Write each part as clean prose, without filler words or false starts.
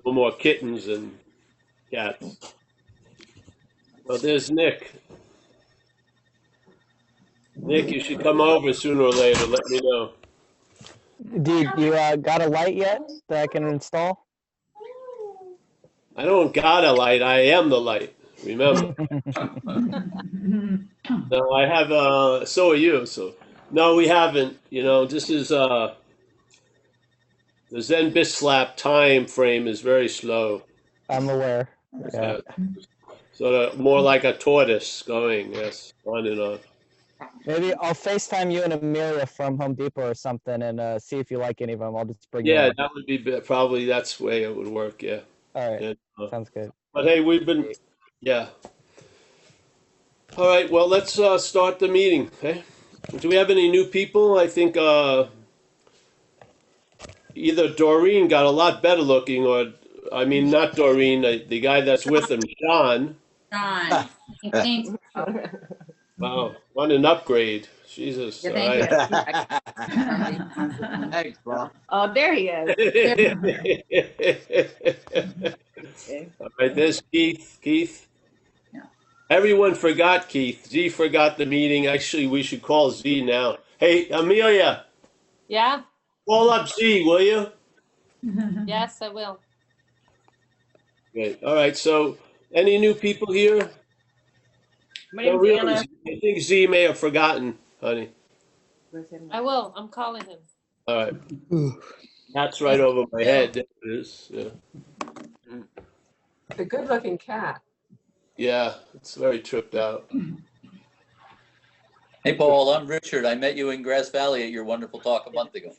No more kittens and cats. Well, there's Nick. Nick, you should come over sooner or later. Let me know. Dude, you got a light yet that I can install? I don't got a light. I am the light. Remember. No, I have. So are you. So no, we haven't. This is the Zen Bislap time frame is very slow. I'm aware. Yeah. Yeah, sort of more like a tortoise going. Yes, on and on. Maybe I'll FaceTime you and Amelia from Home Depot or something and see if you like any of them. I'll just bring you Yeah, in. that would be probably that's the way it would work. Yeah. All right. And, Sounds good. but hey, we've been. Yeah. All right. Well, let's start the meeting. Okay. Do we have any new people? I think either Doreen got a lot better looking, or I mean, not Doreen, the guy that's with him, John. John. Thanks. Wow, what an upgrade! Jesus. Yeah, All thank right. you. Thanks, bro. Oh, there he is. All right, there's Keith. Keith. Yeah. Everyone forgot Keith. Z forgot the meeting. Actually, we should call Z now. Hey, Amelia, Yeah? call up Z, will you? Yes, I will. Great. All right. So, any new people here? My No, name's really. Anna. I think Z may have forgotten, honey. I will. I'm calling him. All right. That's right over my head. There it is. Yeah. A good-looking cat. Yeah, it's very tripped out. Hey, Paul, I'm Richard. I met you in Grass Valley at your wonderful talk a month ago.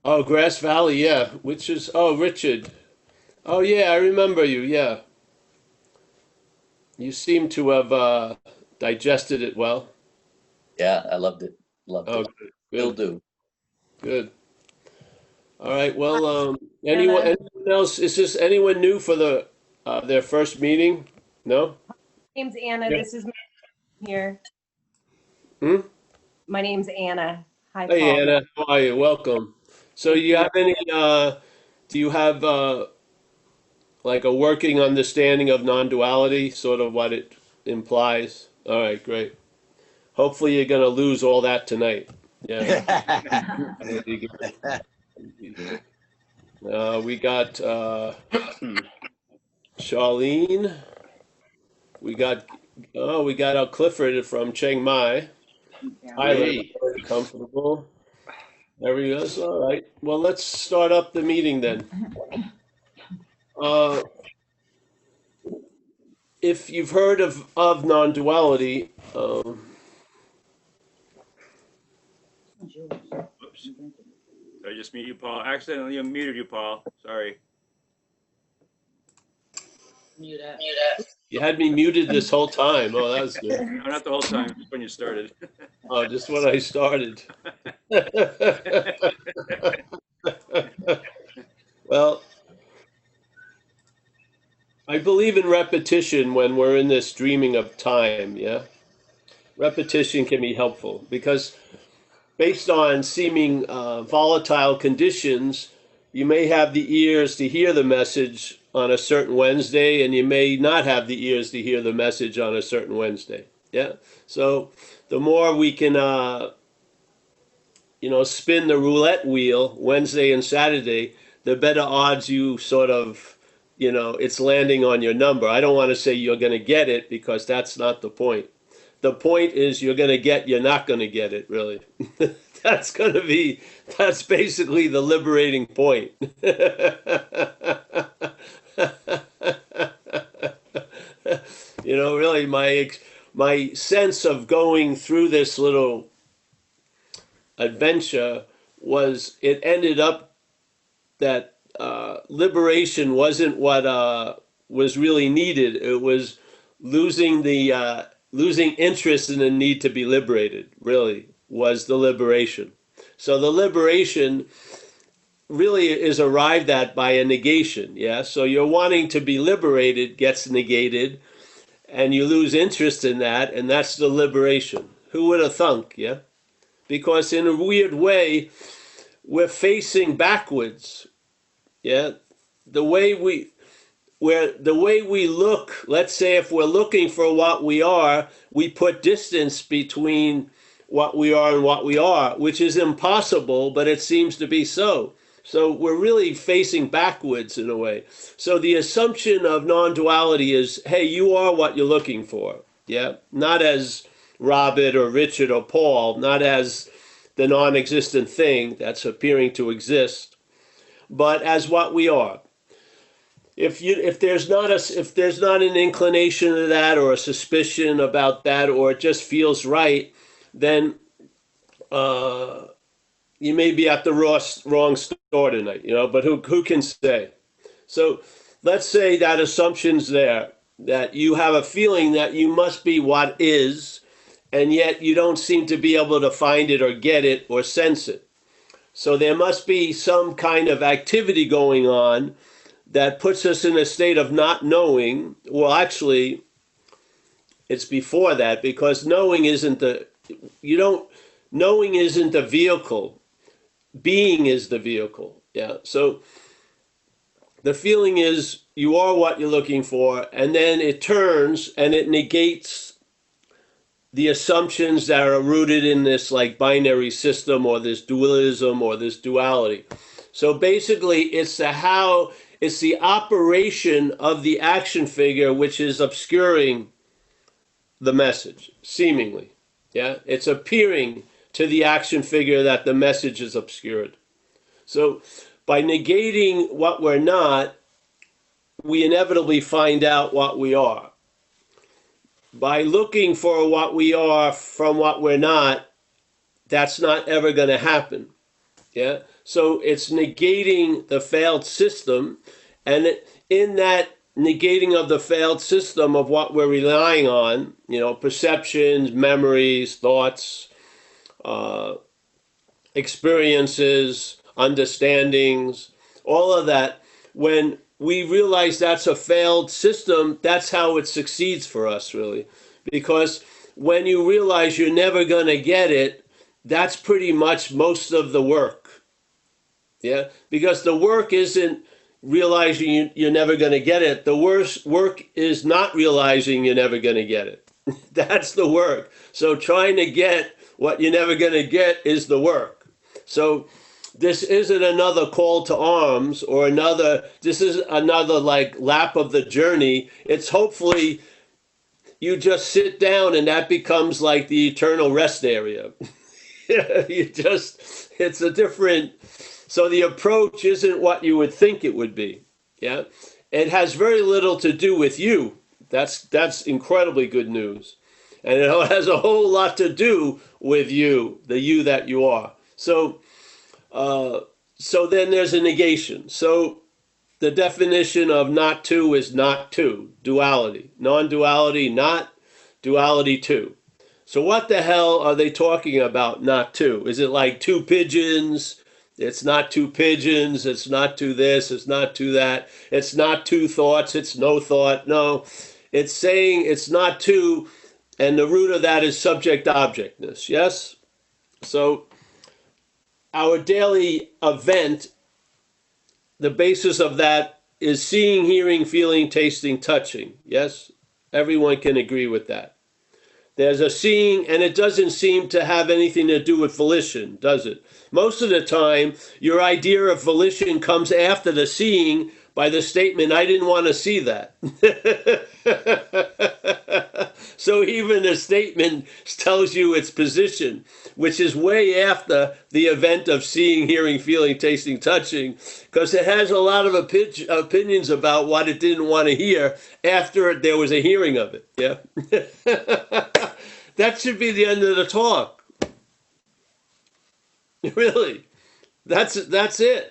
Oh, Grass Valley, yeah. Which is, oh, Richard. Oh, yeah, I remember you, yeah. You seem to have digested it well. Yeah, I loved it. Loved Oh, it. good, Will good, do. good. All right, well, anyone else, is this anyone new for their first meeting? No? Name's Anna. Yeah. This is here. Hmm? My name's Anna. Hi, Hey, Paul. Anna, how are you? Welcome. So Thank you have any, do you have like a working understanding of non-duality, sort of what it implies? All right, great. Hopefully you're gonna lose all that tonight. Yeah. We got Charlene. We got Clifford from Chiang Mai. Thailand, very comfortable. There he is. All right. Well, let's start up the meeting then. If you've heard of non-duality, Oops. Did I just mute you, Paul? Accidentally unmuted you, Paul. Sorry. Mute it. you had me muted this whole time. Oh, that was good. No, not the whole time, just when you started. Oh, just when I started. Well, I believe in repetition when we're in this dreaming of time, yeah? Repetition can be helpful because based on seeming volatile conditions, you may have the ears to hear the message on a certain Wednesday, and you may not have the ears to hear the message on a certain Wednesday. Yeah. So the more we can, spin the roulette wheel Wednesday and Saturday, the better odds you sort of, it's landing on your number. I don't want to say you're going to get it because that's not the point. The point is you're not going to get it, really. That's basically the liberating point. Really, my sense of going through this little adventure was it ended up that liberation wasn't what was really needed. It was losing interest in the need to be liberated. Really was the liberation. So the liberation really is arrived at by a negation. Yeah. So you're wanting to be liberated gets negated, and you lose interest in that, and that's the liberation. Who would have thunk? Yeah. Because in a weird way, we're facing backwards. Yeah. the way we look, let's say if we're looking for what we are, we put distance between what we are and what we are, which is impossible, but it seems to be so. So we're really facing backwards in a way. So the assumption of non-duality is, hey, you are what you're looking for. Yeah, not as Robert or Richard or Paul, not as the non-existent thing that's appearing to exist, but as what we are. If there's not an inclination to that or a suspicion about that, or it just feels right, then you may be at the wrong store tonight, but who can say? So let's say that assumption's there, that you have a feeling that you must be what is, and yet you don't seem to be able to find it or get it or sense it. So there must be some kind of activity going on that puts us in a state of not knowing. Well, actually, it's before that, because knowing isn't the vehicle. Being is the vehicle. Yeah. So the feeling is you are what you're looking for, and then it turns and it negates the assumptions that are rooted in this like binary system or this dualism or this duality. So basically it's the operation of the action figure which is obscuring the message, seemingly. Yeah, it's appearing to the action figure that the message is obscured. So by negating what we're not, we inevitably find out what we are. By looking for what we are from what we're not, that's not ever going to happen. Yeah. So it's negating the failed system, and in that negating of the failed system of what we're relying on, perceptions, memories, thoughts, experiences, understandings, all of that, when we realize that's a failed system, that's how it succeeds for us, really. Because when you realize you're never going to get it, that's pretty much most of the work. Yeah? Because the work isn't realizing you're never going to get it. The worst work is not realizing you're never going to get it. That's the work. So trying to get what you're never going to get is the work. So this isn't another call to arms or this is another like lap of the journey. It's hopefully you just sit down and that becomes like the eternal rest area. It's a different, so the approach isn't what you would think it would be. Yeah. It has very little to do with you. That's incredibly good news. And it has a whole lot to do with you, the you that you are. So then there's a negation. So the definition of not two is not two, duality. Non-duality, not duality two. So what the hell are they talking about, not two? Is it like two pigeons? It's not two pigeons. It's not two this. It's not two that. It's not two thoughts. It's no thought. No, it's saying it's not two, and the root of that is subject-objectness. Yes? So our daily event, the basis of that is seeing, hearing, feeling, tasting, touching. Yes? Everyone can agree with that. There's a seeing, and it doesn't seem to have anything to do with volition, does it? Most of the time, your idea of volition comes after the seeing by the statement, I didn't want to see that. So even the statement tells you its position, which is way after the event of seeing, hearing, feeling, tasting, touching, because it has a lot of opinions about what it didn't want to hear after there was a hearing of it. Yeah. That should be the end of the talk. Really. That's it.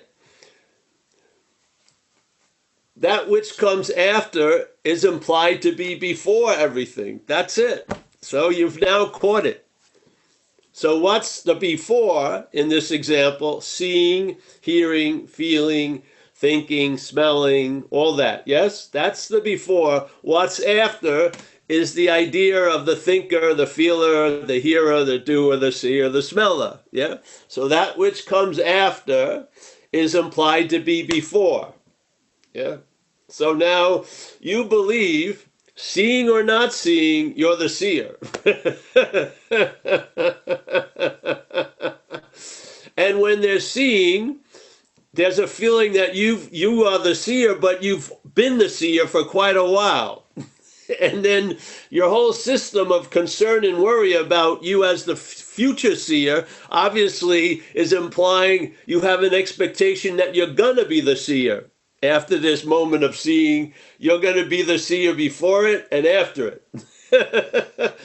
That which comes after is implied to be before everything. That's it. So you've now caught it. So what's the before in this example? Seeing, hearing, feeling, thinking, smelling, all that. Yes, that's the before. What's after is the idea of the thinker, the feeler, the hearer, the doer, the seer, the smeller. Yeah. So that which comes after is implied to be before. Yeah. So now you believe, seeing or not seeing, you're the seer. And when they're seeing, there's a feeling that you are the seer, but you've been the seer for quite a while. And then your whole system of concern and worry about you as the future seer obviously is implying you have an expectation that you're going to be the seer. After this moment of seeing, you're going to be the seer before it and after it.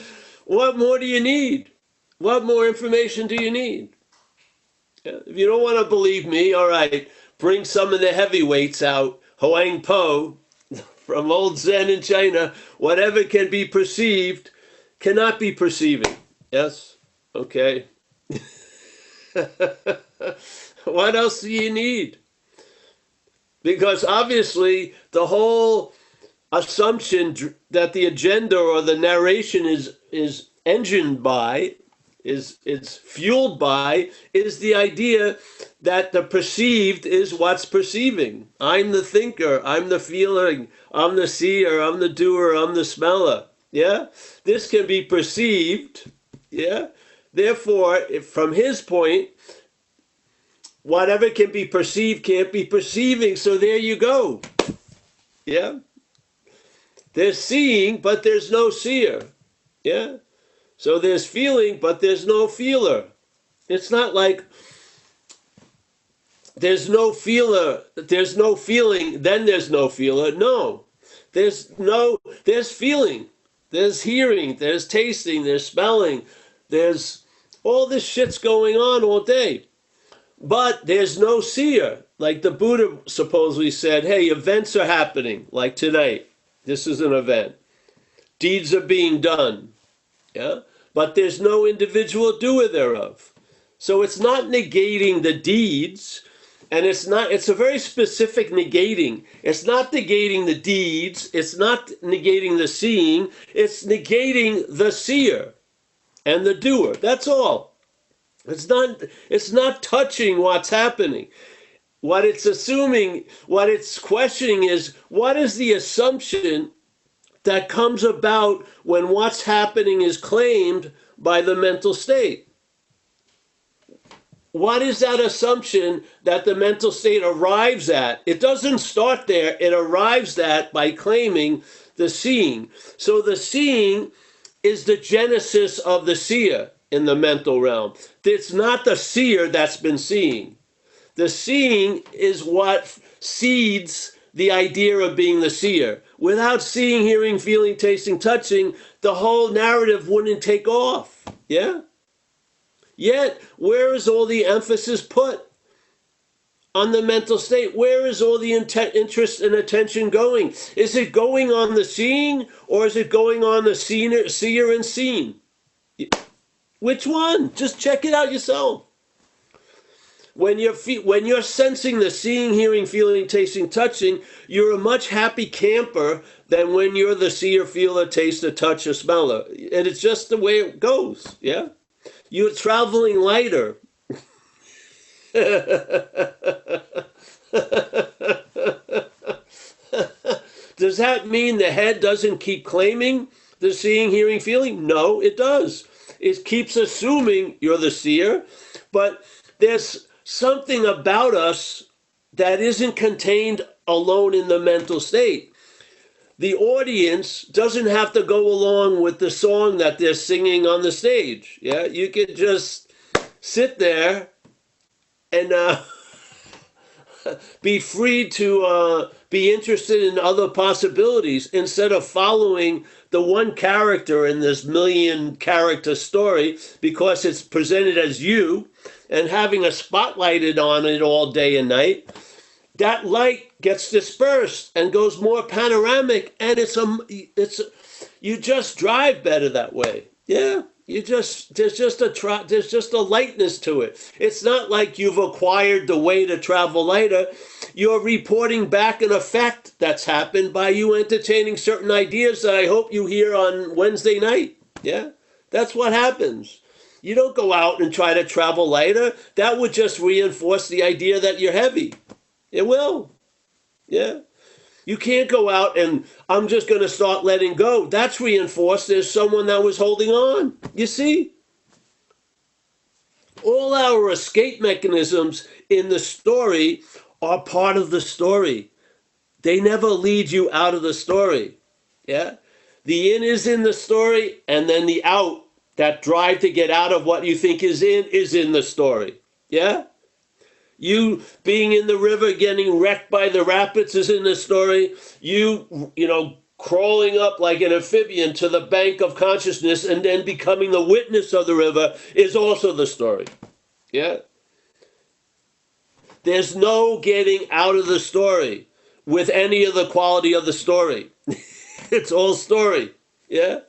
What more do you need? What more information do you need? If you don't want to believe me, all right, bring some of the heavyweights out. Huang Po, from old Zen in China, whatever can be perceived cannot be perceiving. Yes? Okay. What else do you need? Because obviously the whole assumption that the agenda or the narration is engined by, is fueled by, is the idea that the perceived is what's perceiving. I'm the thinker, I'm the feeling, I'm the seer, I'm the doer, I'm the smeller. Yeah? This can be perceived. Yeah? Therefore, from his point, whatever can be perceived can't be perceiving, so there you go. Yeah? There's seeing, but there's no seer. Yeah? So there's feeling, but there's no feeler. It's not like there's no feeler, there's no feeling, then there's no feeler. No. There's feeling. There's hearing, there's tasting, there's smelling. There's all this shit's going on all day. But there's no seer. Like the Buddha supposedly said, hey, events are happening, like tonight. This is an event. Deeds are being done. Yeah? But there's no individual doer thereof. So it's not negating the deeds, and it's a very specific negating. It's not negating the deeds, it's not negating the seeing, it's negating the seer and the doer. That's all. It's not touching what's happening. What it's assuming, what it's questioning is, what is the assumption that comes about when what's happening is claimed by the mental state? What is that assumption that the mental state arrives at? It doesn't start there. It arrives at by claiming the seeing. So the seeing is the genesis of the seer in the mental realm. It's not the seer that's been seeing. The seeing is what seeds the idea of being the seer. Without seeing, hearing, feeling, tasting, touching, the whole narrative wouldn't take off. Yeah? Yet, where is all the emphasis put on the mental state? Where is all the interest and attention going? Is it going on the seeing, or is it going on the seer and seen? Which one? Just check it out yourself. When you're sensing the seeing, hearing, feeling, tasting, touching, you're a much happy camper than when you're the seer, feeler, taster, toucher, smeller. And it's just the way it goes, yeah? You're traveling lighter. Does that mean the head doesn't keep claiming the seeing, hearing, feeling? No, it does. It keeps assuming you're the seer, but there's something about us that isn't contained alone in the mental state. The audience doesn't have to go along with the song that they're singing on the stage. Yeah, you could just sit there and be free to be interested in other possibilities instead of following the one character in this 1,000,000 character story because it's presented as you and having a spotlighted on it all day and night. That light gets dispersed and goes more panoramic, and you just drive better that way. Yeah, there's just a lightness to it. It's not like you've acquired the way to travel lighter. You're reporting back an effect that's happened by you entertaining certain ideas that I hope you hear on Wednesday night. Yeah, that's what happens. You don't go out and try to travel lighter. That would just reinforce the idea that you're heavy. It will. Yeah. You can't go out and I'm just going to start letting go. That's reinforced. There's someone that was holding on. You see? All our escape mechanisms in the story are part of the story. They never lead you out of the story. Yeah? The in is in the story, and then the out, that drive to get out of what you think is in the story. Yeah? You being in the river, getting wrecked by the rapids is in the story. You know, crawling up like an amphibian to the bank of consciousness and then becoming the witness of the river is also the story. Yeah? There's no getting out of the story with any of the quality of the story. It's all story. Yeah?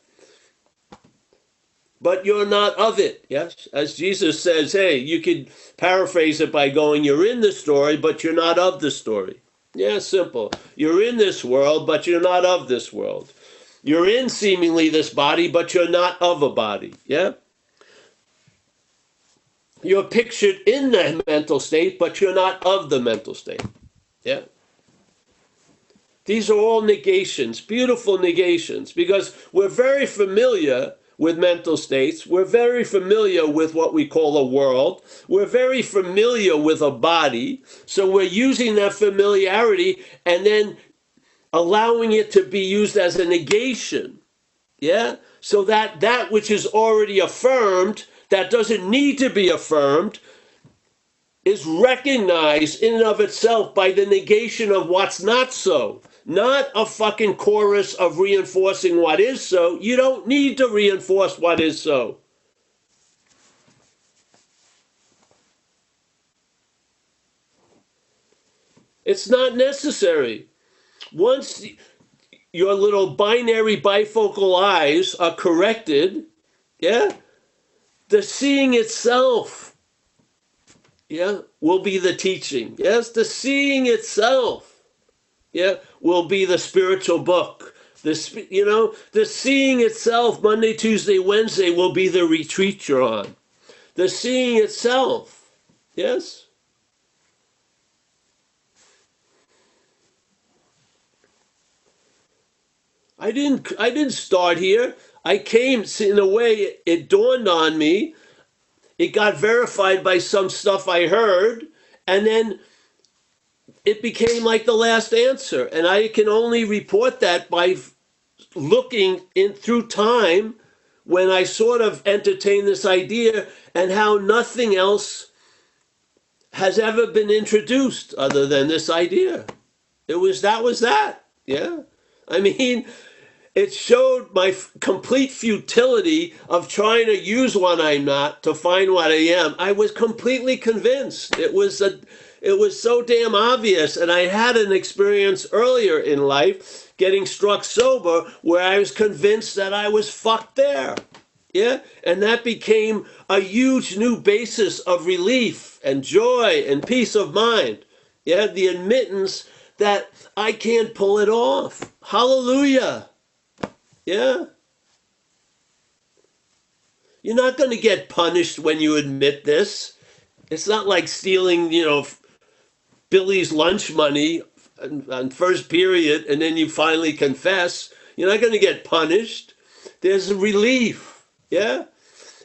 But you're not of it, yes? As Jesus says, hey, you could paraphrase it by going, you're in the story, but you're not of the story. Yeah, simple. You're in this world, but you're not of this world. You're in seemingly this body, but you're not of a body, yeah? You're pictured in the mental state, but you're not of the mental state, yeah? These are all negations, beautiful negations, because we're very familiar with mental states. We're very familiar with what we call a world. We're very familiar with a body. So we're using that familiarity and then allowing it to be used as a negation. Yeah? So that which is already affirmed, that doesn't need to be affirmed, is recognized in and of itself by the negation of what's not so. Not a fucking chorus of reinforcing what is so. You don't need to reinforce what is so. It's not necessary. Once your little binary bifocal eyes are corrected, yeah, the seeing itself, yeah, will be the teaching. Yes, the seeing itself, yeah, will be the spiritual book. The seeing itself, Monday, Tuesday, Wednesday, will be the retreat you're on. The seeing itself, yes? I didn't start here. I came, in a way, it dawned on me. It got verified by some stuff I heard, and then it became like the last answer. And I can only report that by looking in through time when I sort of entertained this idea and how nothing else has ever been introduced other than this idea. That was that. Yeah. I mean, it showed my complete futility of trying to use what I'm not to find what I am. I was completely convinced. It was so damn obvious. And I had an experience earlier in life getting struck sober where I was convinced that I was fucked there. Yeah? And that became a huge new basis of relief and joy and peace of mind. Yeah? The admittance that I can't pull it off. Hallelujah. Yeah? You're not going to get punished when you admit this. It's not like stealing, Billy's lunch money on first period and then you finally confess. You're not going to get punished. There's a relief. Yeah?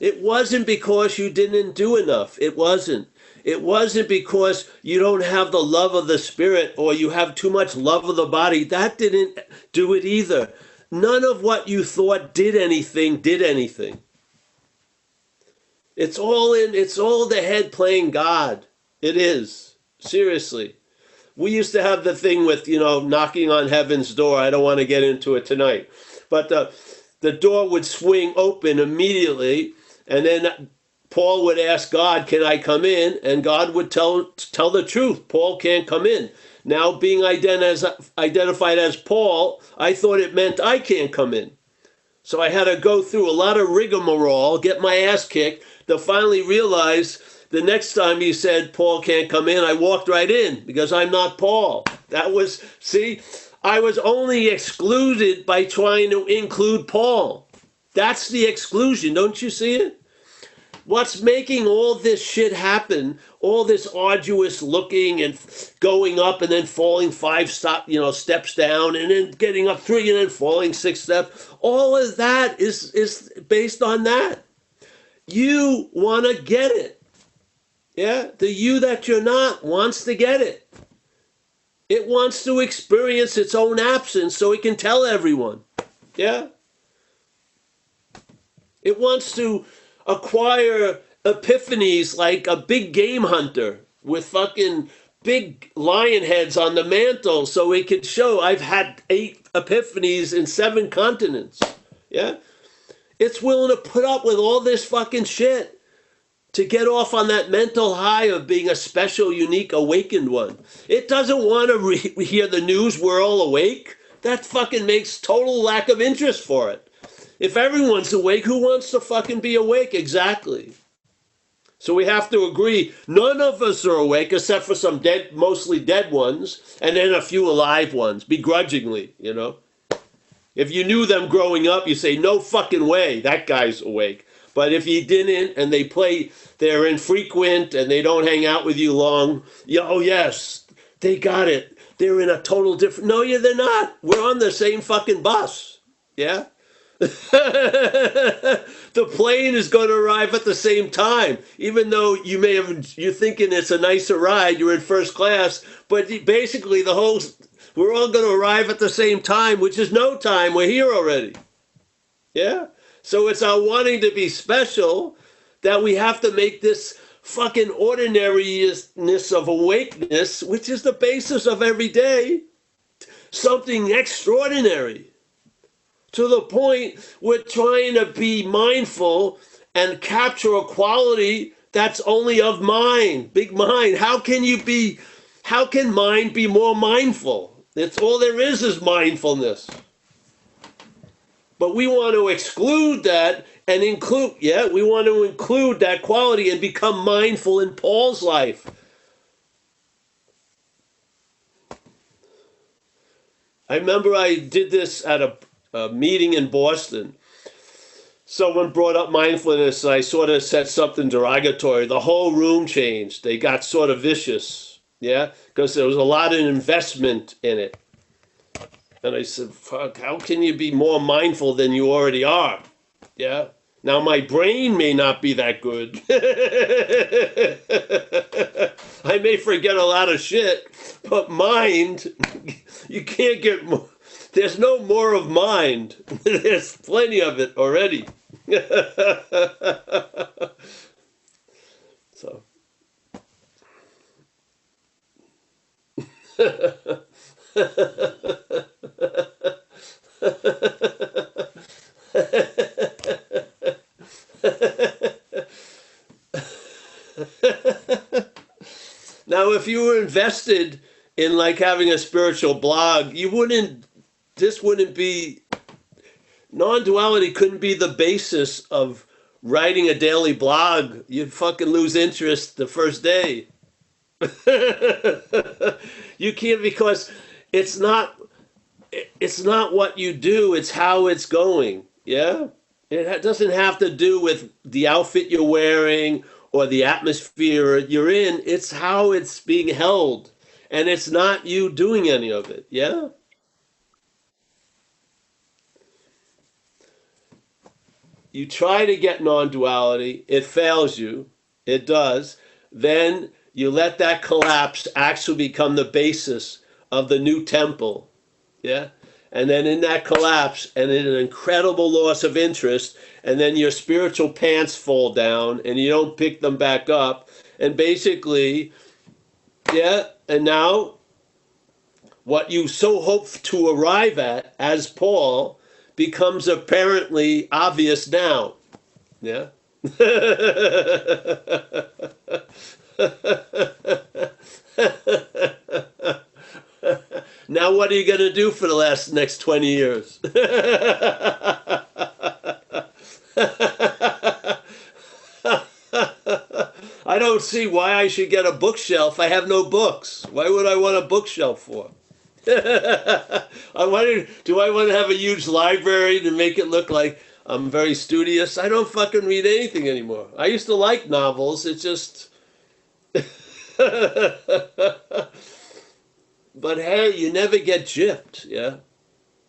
It wasn't because you didn't do enough. It wasn't. It wasn't because you don't have the love of the spirit or you have too much love of the body. That didn't do it either. None of what you thought did anything. It's all the head playing God. It is. Seriously. We used to have the thing with, knocking on heaven's door. I don't want to get into it tonight. But the door would swing open immediately, and then Paul would ask God, can I come in? And God would tell the truth. Paul can't come in. Now, being identified as Paul, I thought it meant I can't come in. So I had to go through a lot of rigmarole, get my ass kicked, to finally realize the next time he said Paul can't come in, I walked right in because I'm not Paul. I was only excluded by trying to include Paul. That's the exclusion. Don't you see it? What's making all this shit happen, all this arduous looking and going up and then falling steps down and then getting up 3 and then falling 6 steps, all of that is based on that. You want to get it. Yeah? The you that you're not wants to get it. It wants to experience its own absence so it can tell everyone. Yeah? It wants to acquire epiphanies like a big game hunter with fucking big lion heads on the mantle so it could show I've had 8 epiphanies in 7 continents. Yeah? It's willing to put up with all this fucking shit to get off on that mental high of being a special, unique, awakened one. It doesn't want to hear the news we're all awake. That fucking makes total lack of interest for it. If everyone's awake, who wants to fucking be awake? Exactly. So we have to agree, none of us are awake except for some dead, mostly dead ones, and then a few alive ones, begrudgingly, you know. If you knew them growing up, you say, no fucking way, that guy's awake. But if you didn't, and they're infrequent, and they don't hang out with you long, oh yes, they got it. They're in a total different, no, they're not. We're on the same fucking bus, yeah? The plane is going to arrive at the same time, even though you're thinking it's a nicer ride, you're in first class, but basically we're all going to arrive at the same time, which is no time, we're here already. Yeah? So it's our wanting to be special that we have to make this fucking ordinariness of awakeness, which is the basis of every day, something extraordinary. To the point we're trying to be mindful and capture a quality that's only of mind, big mind. How can mind be more mindful? It's all there is mindfulness. But we want to exclude that and we want to include that quality and become mindful in Paul's life. I remember I did this at a meeting in Boston. Someone brought up mindfulness, and I sort of said something derogatory. The whole room changed. They got sort of vicious, yeah, because there was a lot of investment in it. And I said, fuck, how can you be more mindful than you already are? Yeah? Now, my brain may not be that good. I may forget a lot of shit, but mind, you can't get more. There's no more of mind. There's plenty of it already. So. Now, if you were invested in like having a spiritual blog, this wouldn't be, non-duality couldn't be the basis of writing a daily blog. You'd fucking lose interest the first day. You can't, because it's not what you do, it's how it's going. Yeah? It doesn't have to do with the outfit you're wearing or the atmosphere you're in. It's how it's being held. And it's not you doing any of it. Yeah? You try to get non-duality, it fails you. It does. Then you let that collapse actually become the basis of the new temple. Yeah? And then in that collapse, and in an incredible loss of interest, and then your spiritual pants fall down, and you don't pick them back up, and basically, yeah, and now, what you so hope to arrive at, as Paul, becomes apparently obvious now. Yeah? Now what are you going to do for the next 20 years? I don't see why I should get a bookshelf. I have no books. Why would I want a bookshelf for? Do I want to have a huge library to make it look like I'm very studious. I don't fucking read anything anymore. I used to like novels. It's just. But hey, you never get gypped, yeah?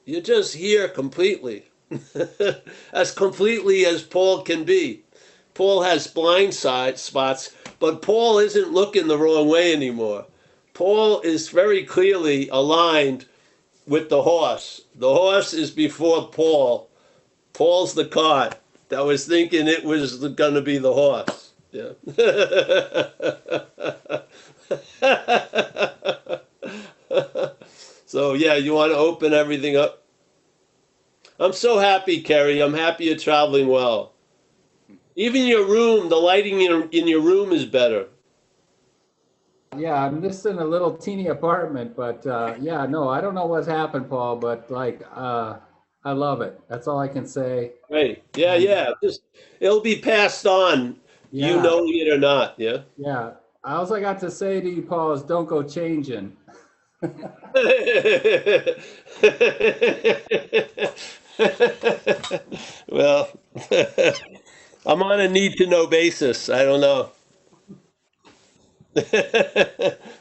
You're just here completely. As completely as Paul can be. Paul has blind side spots, but Paul isn't looking the wrong way anymore. Paul is very clearly aligned with the horse. The horse is before Paul. Paul's the cart that was thinking it was going to be the horse. Yeah. So yeah, you want to open everything up? I'm so happy, Kerry. I'm happy you're traveling well. Even your room, the lighting in your room is better. Yeah, I'm just in a little teeny apartment, but yeah, no, I don't know what's happened, Paul, but like, I love it. That's all I can say. Right. Yeah, yeah. Just it'll be passed on, you Yeah, know it or not, yeah. yeah. All I got to say to you, Paul, is don't go changing. Well, I'm on a need to know basis. I don't know.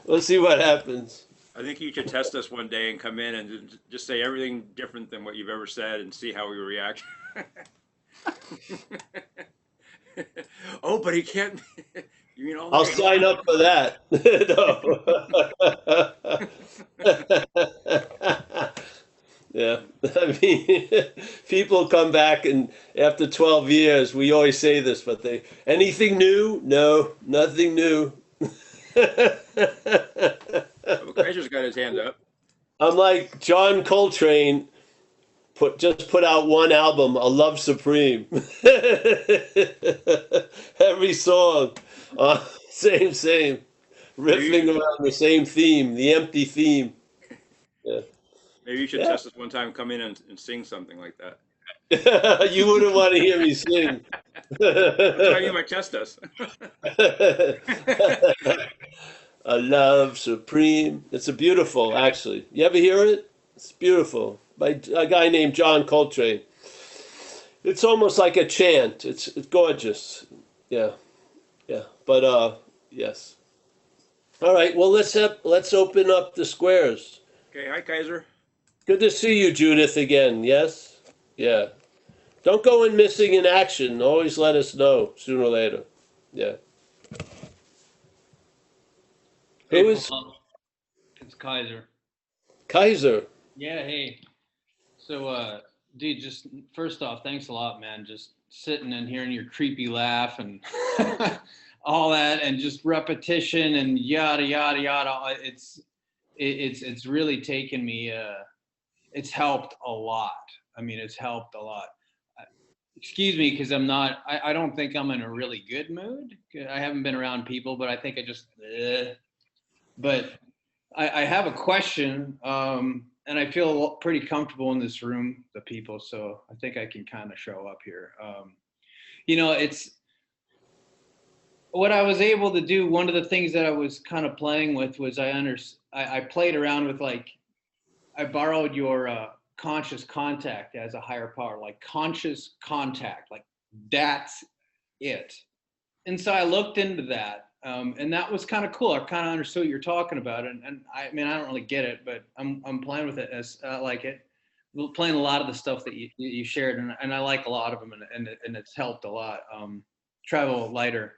We'll see what happens. I think you should test us one day and come in and just say everything different than what you've ever said and see how we react. Oh, but he can't. You mean all I'll day sign long? up for that. No. Yeah, I mean, people come back and after 12 years, we always say this, but anything new? No, nothing new. Oh, Kaiser's got his hand up. I'm like John Coltrane just put out one album, A Love Supreme. Every song, same, riffing around the same theme, the empty theme. Yeah. Maybe you should Yeah. test us one time, come in and sing something like that. You wouldn't want to hear me sing. That's how you might test us. A Love Supreme. It's a beautiful, actually. You ever hear it? It's beautiful. By a guy named John Coltrane. It's almost like a chant. It's gorgeous. Yeah. Yeah. But yes. All right. Well, let's open up the squares. Okay, hi Kaiser. Good to see you, Judith, again. Yes? Yeah. Don't go in missing in action. Always let us know sooner or later. Yeah. Hey, Who is Paul. It's Kaiser. Kaiser? Yeah, hey. So, dude, just first off, thanks a lot, man. Just sitting and hearing your creepy laugh and all that, and just repetition and yada yada yada. It's really taken me. It's helped a lot. I mean, it's helped a lot. Excuse me, because I'm not. I don't think I'm in a really good mood. I haven't been around people, but I think I just. But I have a question, and I feel pretty comfortable in this room, the people, so I think I can kind of show up here. It's what I was able to do. One of the things that I was kind of playing with was I played around with, like, I borrowed your conscious contact as a higher power, like conscious contact, like that's it. And so I looked into that. And that was kind of cool. I kind of understood what you're talking about, and I mean, I don't really get it, but I'm playing with it as I like it. Playing a lot of the stuff that you shared, and I like a lot of them, and it's helped a lot. Travel lighter,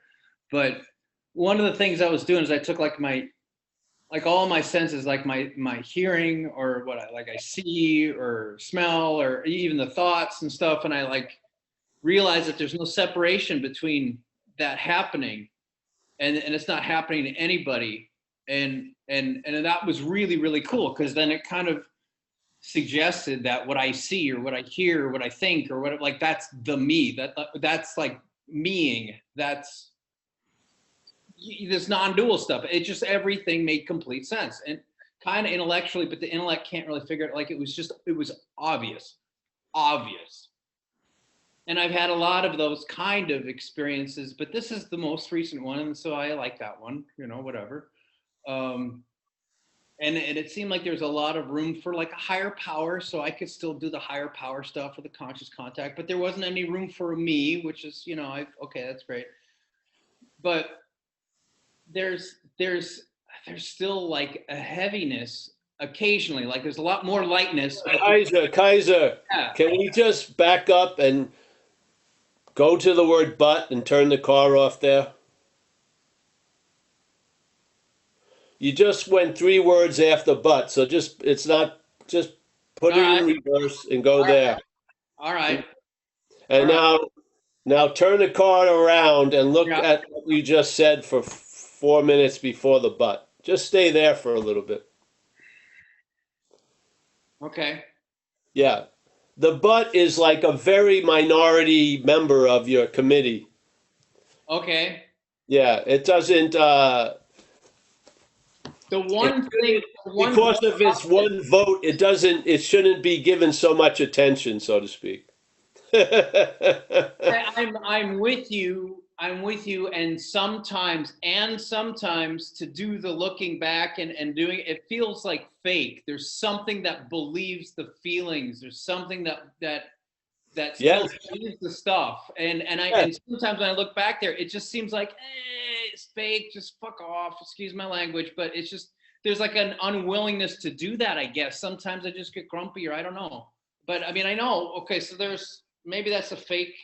but one of the things I was doing is I took like all my senses, like my hearing, or what I see or smell, or even the thoughts and stuff, and I like realized that there's no separation between that happening. And it's not happening to anybody, and that was really, really cool, because then it kind of suggested that what I see or what I hear or what I think or what, like, that's the me, that's like meing, that's this non-dual stuff. It just, everything made complete sense and kind of intellectually, but the intellect can't really figure it. Like, it was obvious. And I've had a lot of those kind of experiences, but this is the most recent one, and so I like that one, whatever. and it seemed like there's a lot of room for like a higher power, so I could still do the higher power stuff with the conscious contact, but there wasn't any room for me, which is, you know, okay, that's great. But there's still like a heaviness occasionally, like there's a lot more lightness. Kaiser, Yeah. can we just back up and go to the word but and turn the car off there? You just went 3 words after but, so just put it in reverse and go there. All right. And now turn the car around and look at what you just said for 4 minutes before the but. Just stay there for a little bit. Okay. Yeah. The but is like a very minority member of your committee. Okay. Yeah, it doesn't because of its one vote, it shouldn't be given so much attention, so to speak. I'm with you. And sometimes to do the looking back and doing it feels like fake. There's something that believes the feelings. There's something that still believes the stuff. And sometimes when I look back there, it just seems like it's fake. Just fuck off. Excuse my language, but it's just there's like an unwillingness to do that. I guess sometimes I just get grumpy, or I don't know. But I mean, I know. Okay, so maybe that's a fake.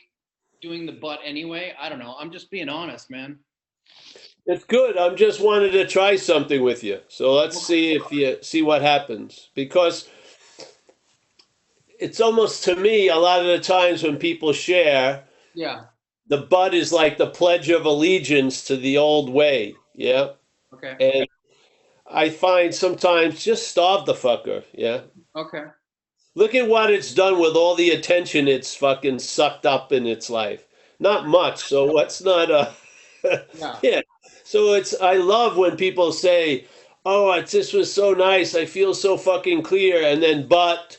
Doing the butt anyway. I don't know. I'm just being honest, man. It's good. I'm just wanted to try something with you. So let's see what happens. Because it's almost, to me, a lot of the times when people share, the butt is like the pledge of allegiance to the old way. Yeah. Okay. And I find sometimes just starve the fucker. Yeah. Okay. Look at what it's done with all the attention it's fucking sucked up in its life. Not much, so what's not yeah. So I love when people say, oh, this was so nice, I feel so fucking clear, and then but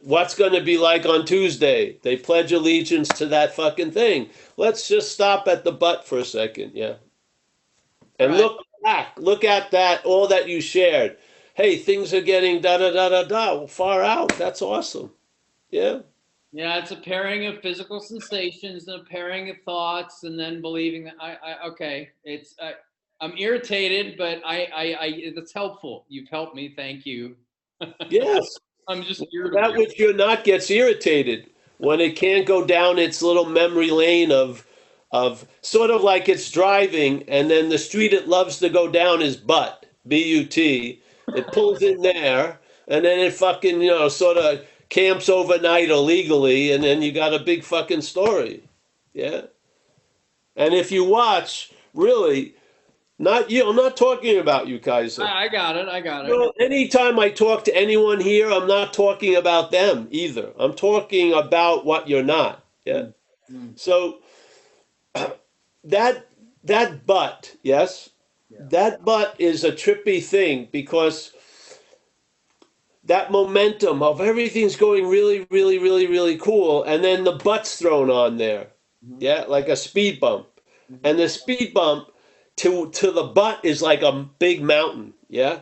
what's going to be like on Tuesday? They pledge allegiance to that fucking thing. Let's just stop at the but for a second, yeah. And look back, look at that, all that you shared. Hey, things are getting da-da-da-da-da, far out. That's awesome. Yeah? Yeah, it's a pairing of physical sensations and a pairing of thoughts and then believing that okay. I'm irritated, but that's helpful. You've helped me. Thank you. Yes. I'm just irritated. That which you're not gets irritated when it can't go down its little memory lane of sort of like it's driving and then the street it loves to go down is butt, B-U-T. It pulls in there, and then it fucking, sort of camps overnight illegally, and then you got a big fucking story. Yeah? And if you watch, really, I'm not talking about you, Kaiser. I got it. Anytime I talk to anyone here, I'm not talking about them either. I'm talking about what you're not. Yeah? So, that but, yes? That but is a trippy thing because that momentum of everything's going really, really, really, really cool, and then the butt's thrown on there, yeah, like a speed bump, and the speed bump to the butt is like a big mountain, yeah.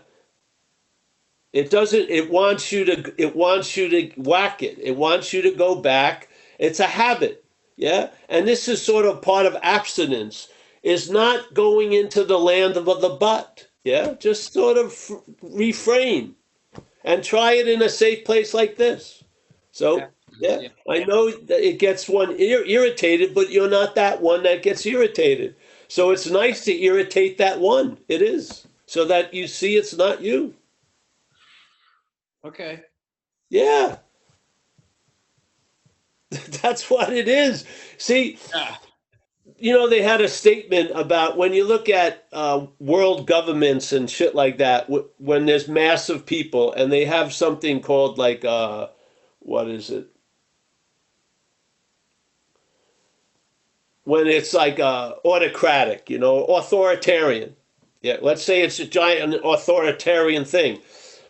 It wants you to whack it. It wants you to go back. It's a habit, yeah, and this is sort of part of abstinence. Is not going into the land of the butt. Yeah, just sort of refrain and try it in a safe place like this. So, yeah. I know that it gets one irritated, but you're not that one that gets irritated. So it's nice to irritate that one. It is. So that you see it's not you. Okay. Yeah. That's what it is. See, they had a statement about when you look at world governments and shit like that, when there's massive people and they have something called like, what is it? When it's like autocratic, authoritarian. Yeah, let's say it's a giant authoritarian thing.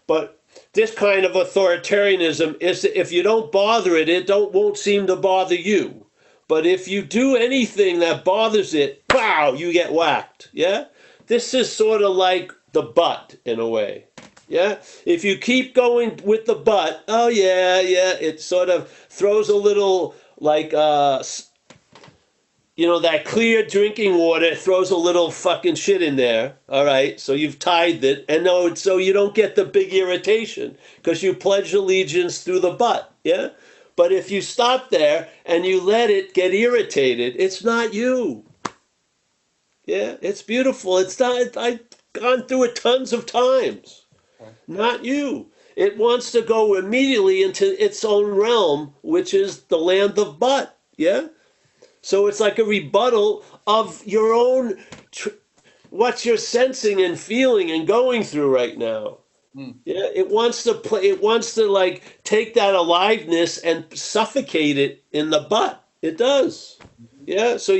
But this kind of authoritarianism is that if you don't bother it, won't seem to bother you. But if you do anything that bothers it, pow, you get whacked. Yeah? This is sort of like the butt in a way. Yeah. If you keep going with the but, oh yeah, yeah, it sort of throws a little like that clear drinking water throws a little fucking shit in there. All right. So you've tied it. And no, so you don't get the big irritation because you pledge allegiance through the butt. Yeah. But if you stop there and you let it get irritated, it's not you. Yeah. It's beautiful. It's not, I've gone through it tons of times. Not you. It wants to go immediately into its own realm, which is the land of butt. Yeah. So it's like a rebuttal of your own, what you're sensing and feeling and going through right now. Yeah, it wants to play. It wants to like take that aliveness and suffocate it in the butt. It does. Yeah. So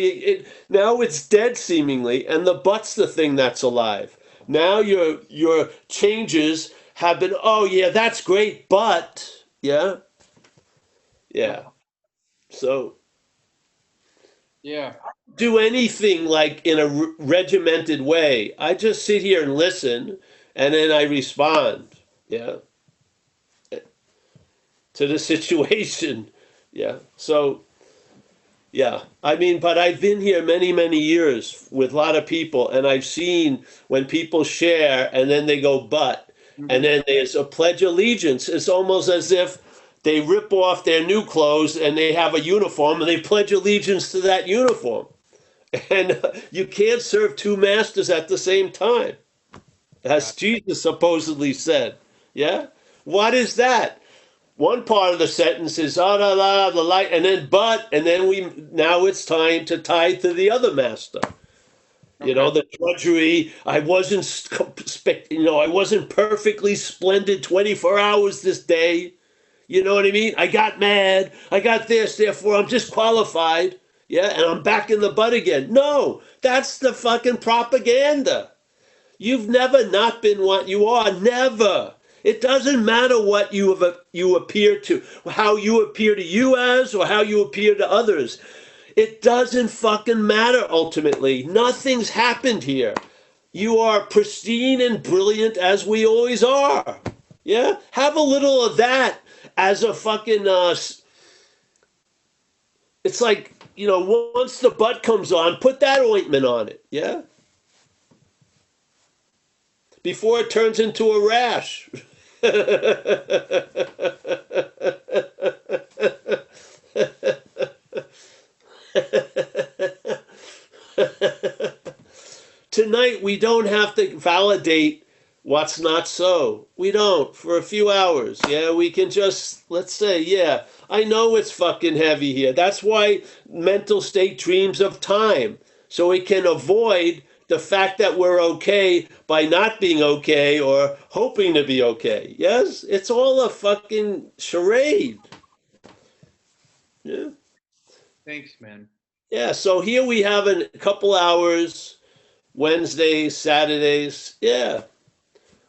now it's dead seemingly, and the butt's the thing that's alive. Now your changes have been. Oh yeah, that's great, but yeah, yeah. So. Yeah. Do anything like in a regimented way. I just sit here and listen, and then I respond. Yeah, to the situation. Yeah. So yeah, I mean, but I've been here many, many years with a lot of people, and I've seen when people share and then they go, but, and then there's a pledge allegiance. It's almost as if they rip off their new clothes and they have a uniform and they pledge allegiance to that uniform. And you can't serve two masters at the same time, as Jesus supposedly said. Yeah? What is that? One part of the sentence is, oh, la, la, the light, and then but, and then now it's time to tie to the other master. The drudgery. I wasn't perfectly splendid 24 hours this day. You know what I mean? I got mad. I got this, therefore I'm disqualified. Yeah, and I'm back in the butt again. No, that's the fucking propaganda. You've never not been what you are. Never. It doesn't matter what you appear to, how you appear to you as, or how you appear to others. It doesn't fucking matter ultimately. Nothing's happened here. You are pristine and brilliant as we always are. Yeah? Have a little of that as a fucking, it's like, once the butt comes on, put that ointment on it. Yeah? Before it turns into a rash. Tonight, we don't have to validate what's not so. We don't for a few hours. Yeah, we can just, let's say, yeah, I know it's fucking heavy here. That's why mental state dreams of time. So we can avoid the fact that we're okay by not being okay or hoping to be okay. Yes, it's all a fucking charade. Yeah. Thanks, man. Yeah, so here we have a couple hours, Wednesdays, Saturdays. Yeah.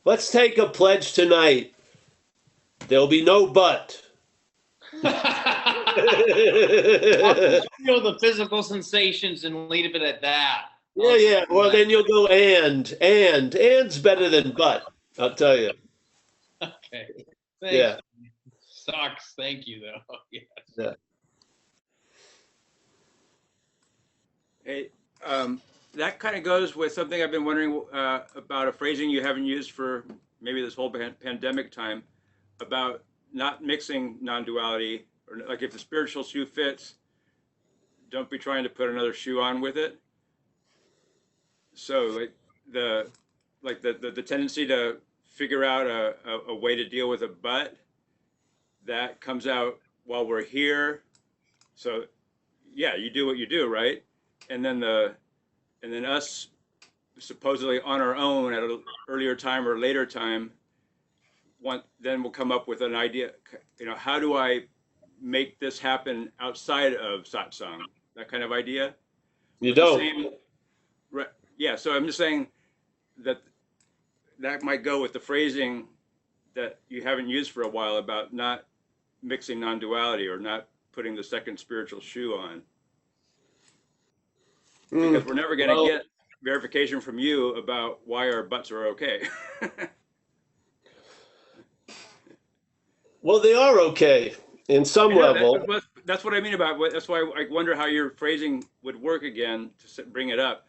Let's take a pledge tonight. There'll be no but. Feel the physical sensations and leave it at that. Yeah, yeah. Well, then you'll go and's better than but. I'll tell you. Okay. Thanks. Yeah. Sucks. Thank you, though. Yes. Yeah. Hey, that kind of goes with something I've been wondering about, a phrasing you haven't used for maybe this whole pandemic time, about not mixing non-duality, or like if the spiritual shoe fits, don't be trying to put another shoe on with it. So the tendency to figure out a way to deal with a but that comes out while we're here. So yeah, you do what you do, right? And then us supposedly on our own at an earlier time or later time, then we'll come up with an idea, how do I make this happen outside of satsang? That kind of idea. You don't. Yeah, so I'm just saying that might go with the phrasing that you haven't used for a while about not mixing non-duality or not putting the second spiritual shoe on. Because we're never going to get verification from you about why our butts are okay. Well, they are okay in some I know level. that's what I mean about what. That's why I wonder how your phrasing would work again to bring it up.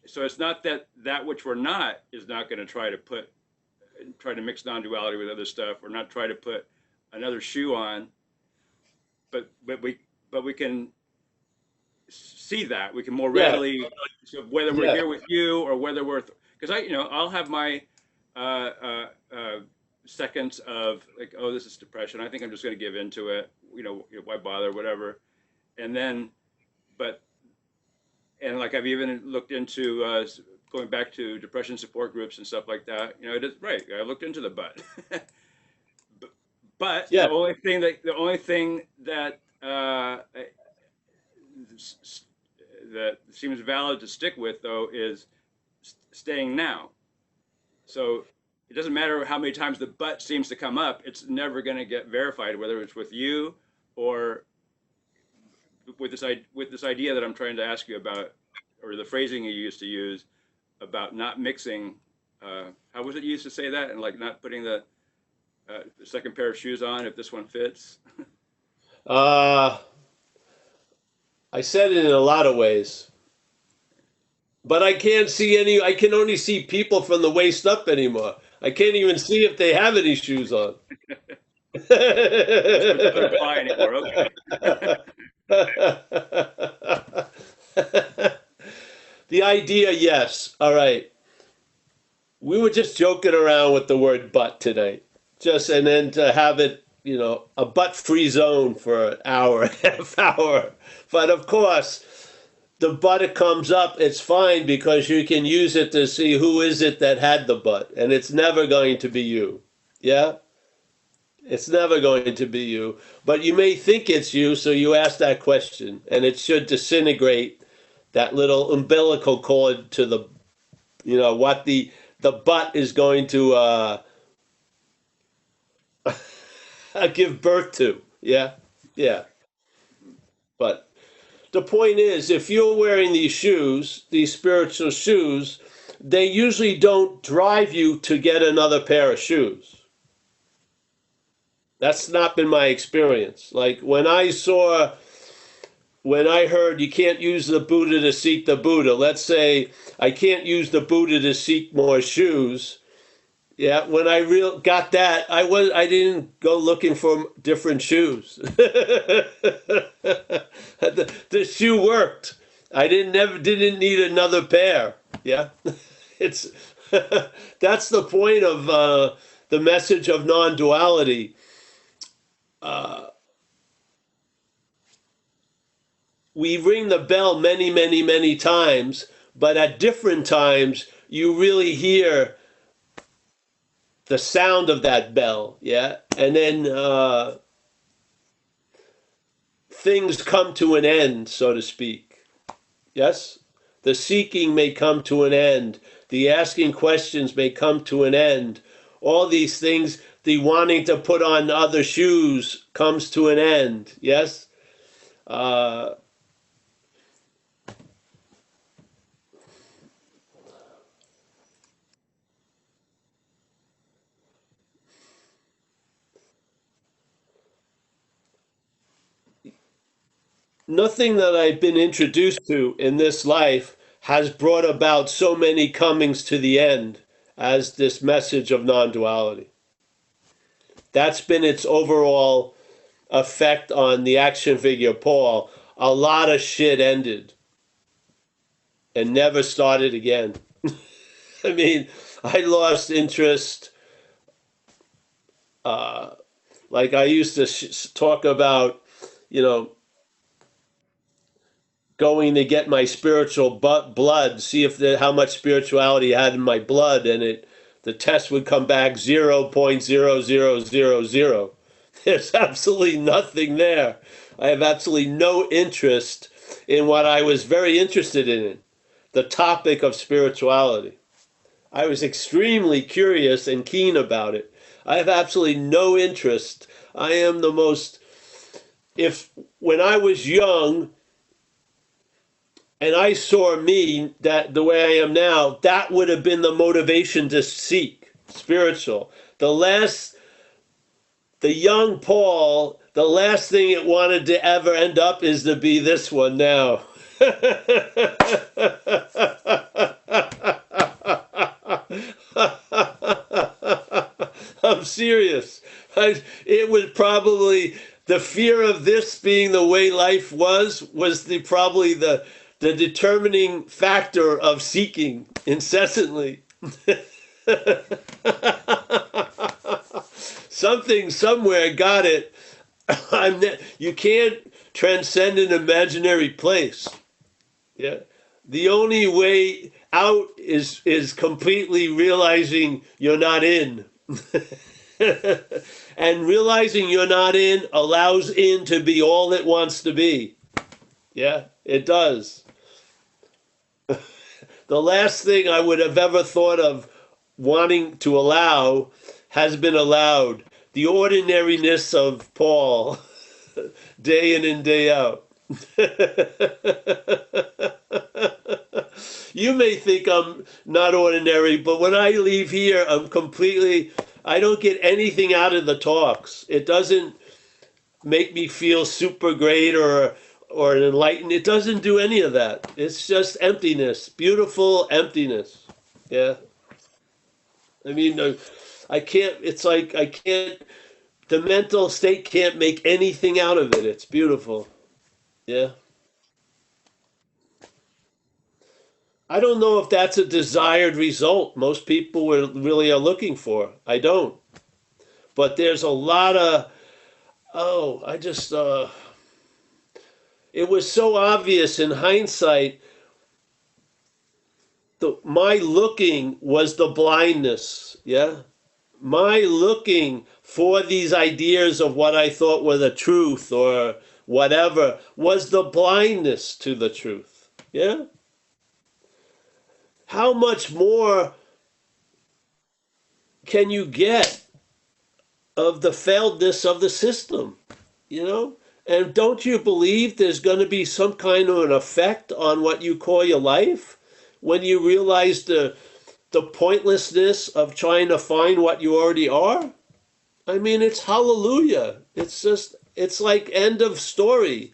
So it's not that which we're not is not going to try to mix non-duality with other stuff, or not try to put another shoe on, but we can see that we can more Yeah, readily, so whether we're yeah. here with you or whether we're, because I'll have my uh, uh, uh, seconds of like, oh, this is depression, I think I'm just going to give into it, why bother, whatever. And then but and like I've even looked into going back to depression support groups and stuff like that. It is right, I looked into the butt. But Yeah. the only thing that that seems valid to stick with, though, is staying now. So it doesn't matter how many times the but seems to come up, it's never going to get verified, whether it's with you or with this idea that I'm trying to ask you about, or the phrasing you used to use about not mixing. How was it you used to say that? And like not putting the second pair of shoes on if this one fits. I said it in a lot of ways, but I can't see any. I can only see people from the waist up anymore. I can't even see if they have any shoes on. It doesn't apply anymore. Okay. The idea, yes. All right. We were just joking around with the word butt tonight. And then to have it, a butt-free zone for an hour, half hour. But of course, the butt it comes up, it's fine because you can use it to see who is it that had the butt. And it's never going to be you. Yeah? It's never going to be you. But you may think it's you, so you ask that question. And it should disintegrate that little umbilical cord to the, what the butt is going to give birth to. Yeah? Yeah. But the point is, if you're wearing these shoes, these spiritual shoes, they usually don't drive you to get another pair of shoes. That's not been my experience. Like when I heard you can't use the Buddha to seek the Buddha, let's say I can't use the Buddha to seek more shoes. Yeah, when I got that, I didn't go looking for different shoes. The shoe worked. I didn't need another pair. Yeah, it's that's the point of the message of non-duality. We ring the bell many, many, many times, but at different times you really hear the sound of that bell, yeah, and then things come to an end, so to speak. Yes, the seeking may come to an end. The asking questions may come to an end. All these things, the wanting to put on other shoes comes to an end. Yes. Nothing that I've been introduced to in this life has brought about so many comings to the end as this message of non-duality. That's been its overall effect on the action figure Paul. A lot of shit ended and never started again. I mean, I lost interest. Like I used to talk about, going to get my spiritual blood, see if how much spirituality I had in my blood, and the test would come back 0.0000. There's absolutely nothing there. I have absolutely no interest in what I was very interested in, the topic of spirituality. I was extremely curious and keen about it. I have absolutely no interest. I am the most, when I was young, and I saw me that the way I am now, that would have been the motivation to seek spiritual. The last the young Paul, the last thing it wanted to ever end up is to be this one now. I'm serious. It was probably the fear of this being the way life was probably the determining factor of seeking incessantly. Something somewhere got it. You can't transcend an imaginary place. Yeah. The only way out is completely realizing you're not in. And realizing you're not in allows in to be all it wants to be. Yeah, it does. The last thing I would have ever thought of wanting to allow has been allowed. The ordinariness of Paul, day in and day out. You may think I'm not ordinary, but when I leave here, I don't get anything out of the talks. It doesn't make me feel super great or enlightened. It doesn't do any of that. It's just emptiness, beautiful emptiness. Yeah. I mean, the mental state can't make anything out of it. It's beautiful. Yeah. I don't know if that's a desired result most people really are looking for. I don't. But there's a lot of, it was so obvious in hindsight. My looking was the blindness. Yeah. My looking for these ideas of what I thought were the truth or whatever was the blindness to the truth. Yeah. How much more can you get of the failedness of the system, you know? And don't you believe there's going to be some kind of an effect on what you call your life when you realize the pointlessness of trying to find what you already are? I mean, it's hallelujah. It's like end of story.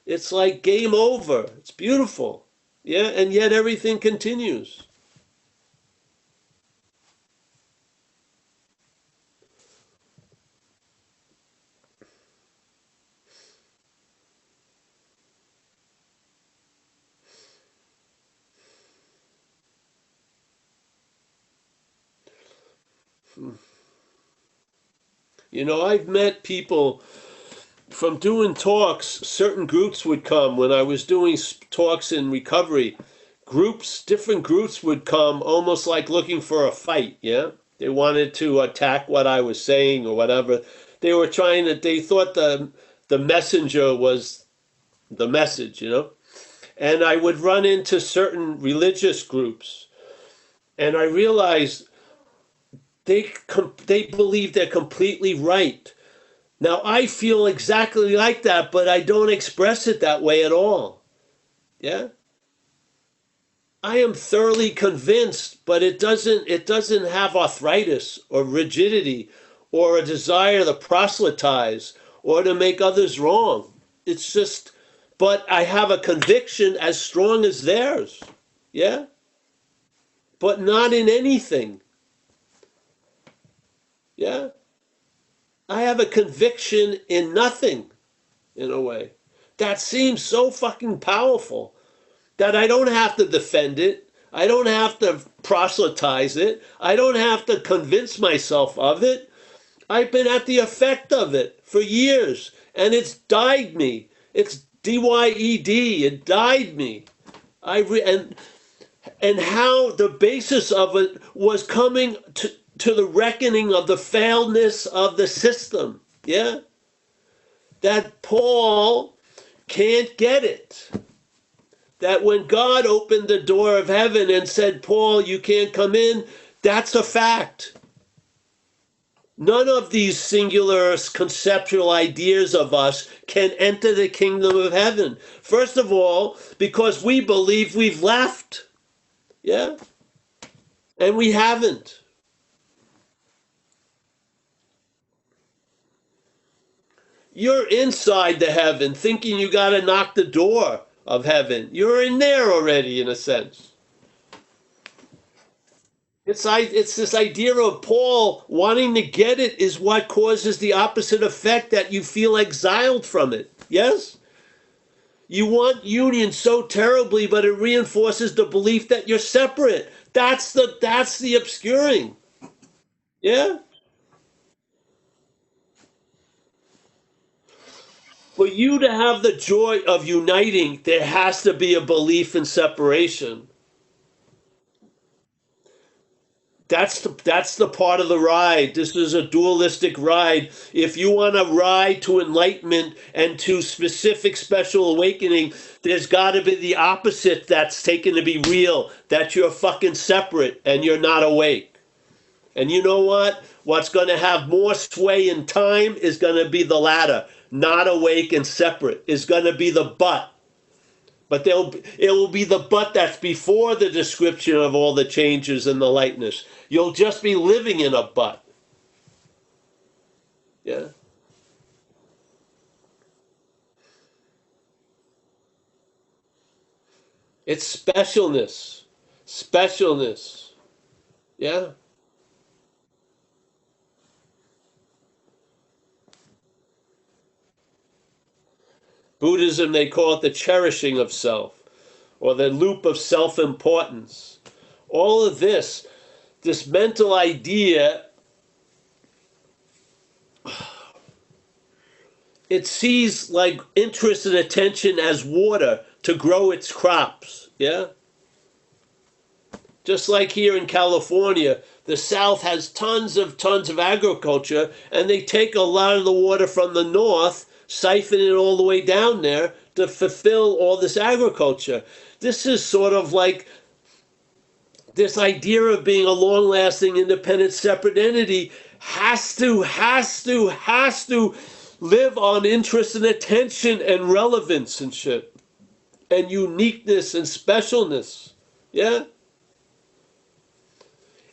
It's like game over. It's beautiful. Yeah, and yet everything continues. You know, I've met people from doing talks. Certain groups would come when I was doing talks in recovery. Different groups would come almost like looking for a fight, yeah? They wanted to attack what I was saying or whatever. They thought the messenger was the message, you know? And I would run into certain religious groups, and I realized they believe they're completely right. Now, I feel exactly like that, but I don't express it that way at all. Yeah? I am thoroughly convinced, but it doesn't have arthritis or rigidity or a desire to proselytize or to make others wrong. It's just, but I have a conviction as strong as theirs. Yeah? But not in anything. Yeah? I have a conviction in nothing, in a way. That seems so fucking powerful that I don't have to defend it. I don't have to proselytize it. I don't have to convince myself of it. I've been at the effect of it for years, and it's died me. It's D-Y-E-D. It died me. And how the basis of it was coming to the reckoning of the failedness of the system. Yeah? That Paul can't get it. That when God opened the door of heaven and said, Paul, you can't come in, that's a fact. None of these singular conceptual ideas of us can enter the kingdom of heaven. First of all, because we believe we've left. Yeah? And we haven't. You're inside the heaven thinking you got to knock the door of heaven. You're in there already, in a sense. It's this idea of Paul wanting to get it is what causes the opposite effect, that you feel exiled from it. Yes? You want union so terribly, but it reinforces the belief that you're separate. That's the obscuring. Yeah? For you to have the joy of uniting, there has to be a belief in separation. That's the part of the ride. This is a dualistic ride. If you want to ride to enlightenment and to specific special awakening, there's got to be the opposite that's taken to be real, that you're fucking separate and you're not awake. And you know what? What's going to have more sway in time is going to be the latter. Not awake and separate is going to be the but. But it will be the but that's before the description of all the changes and the lightness. You'll just be living in a but. Yeah. It's specialness. Specialness. Yeah. Buddhism, they call it the cherishing of self, or the loop of self-importance. All of this mental idea, it sees like interest and attention as water to grow its crops. Yeah? Just like here in California, the South has tons of agriculture, and they take a lot of the water from the North, siphon it all the way down there to fulfill all this agriculture. This is sort of like this idea of being a long-lasting, independent, separate entity has to live on interest and attention and relevance and shit, and uniqueness and specialness. Yeah?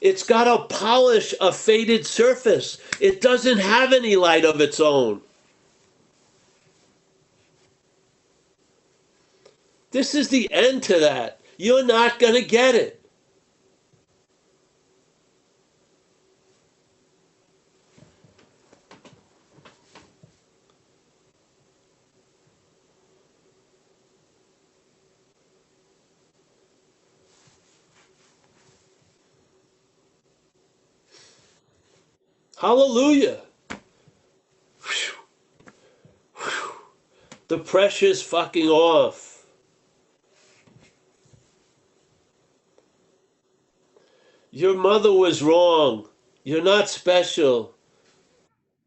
It's got to polish a faded surface. It doesn't have any light of its own. This is the end to that. You're not going to get it. Hallelujah. Whew. Whew. The pressure's fucking off. Your mother was wrong. You're not special.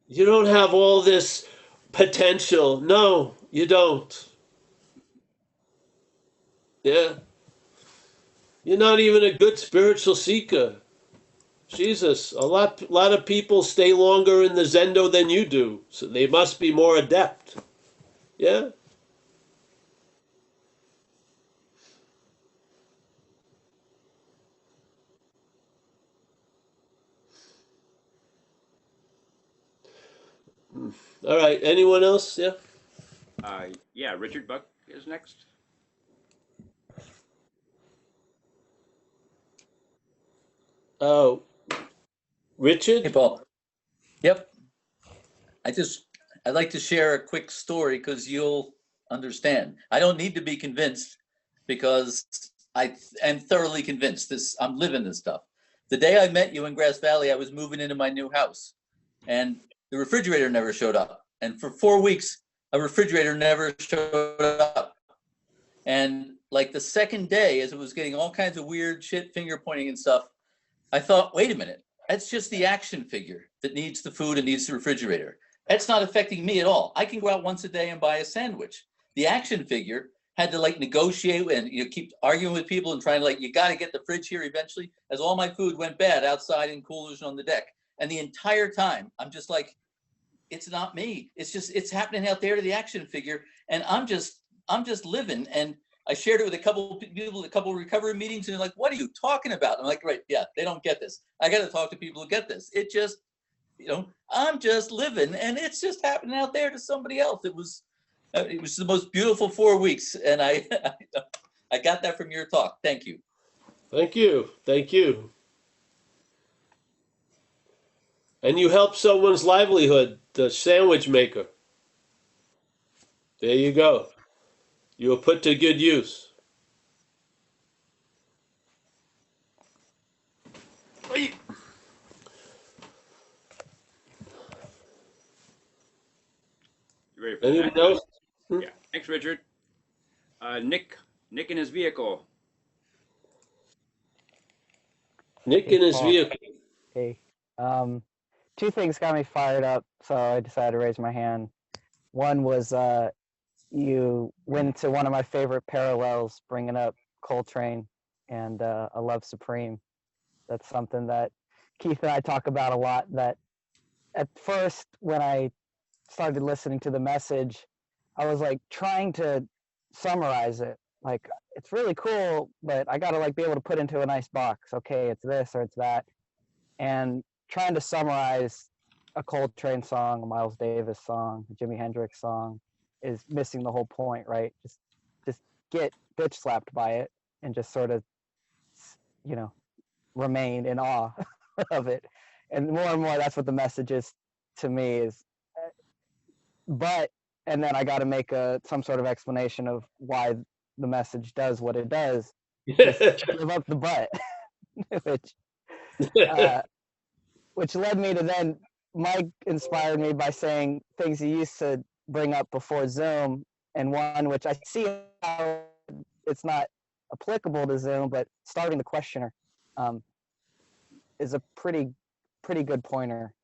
You don't have all this potential. No, you don't. Yeah. You're not even a good spiritual seeker. Jesus, a lot of people stay longer in the Zendo than you do, so they must be more adept. Yeah? All right, anyone else? Yeah? Yeah, Richard Buck is next. Oh, Richard? Hey, Paul. Yep. I'd like to share a quick story because you'll understand. I don't need to be convinced because I am thoroughly convinced. I'm living this stuff. The day I met you in Grass Valley, I was moving into my new house and the refrigerator never showed up. And for 4 weeks, a refrigerator never showed up. And like the second day, as it was getting all kinds of weird shit, finger pointing and stuff, I thought, wait a minute, that's just the action figure that needs the food and needs the refrigerator. That's not affecting me at all. I can go out once a day and buy a sandwich. The action figure had to like negotiate and keep arguing with people and trying to like, you got to get the fridge here eventually, as all my food went bad outside in coolers and on the deck. And the entire time, I'm just like, it's not me. It's happening out there to the action figure. And I'm just living. And I shared it with a couple people, a couple of recovery meetings, and they're like, what are you talking about? I'm like, right, yeah, they don't get this. I got to talk to people who get this. It just I'm just living, and it's just happening out there to somebody else. It was the most beautiful 4 weeks, and I got that from your talk. Thank you. Thank you. Thank you. And you help someone's livelihood, the sandwich maker. There you go. You were put to good use. You ready for Anyone that? else? Yeah. Thanks, Richard. Nick in his vehicle. Nick in his Paul. vehicle. Hey, two things got me fired up, so I decided to raise my hand. One was you went to one of my favorite parallels, bringing up Coltrane and A Love Supreme. That's something that Keith and I talk about a lot. That at first, when I started listening to the message, I was like trying to summarize it. Like, it's really cool, but I gotta like be able to put into a nice box. Okay, it's this or it's that. And trying to summarize a Coltrane song, a Miles Davis song, a Jimi Hendrix song is missing the whole point, right? Just get bitch slapped by it and just sort of, remain in awe of it. And more, that's what the message is to me is, and then I got to make some sort of explanation of why the message does what it does. Just give up the butt, which led me to then Mike inspired me by saying things he used to bring up before Zoom, and one which I see how it's not applicable to Zoom, but starting the questioner is a pretty good pointer.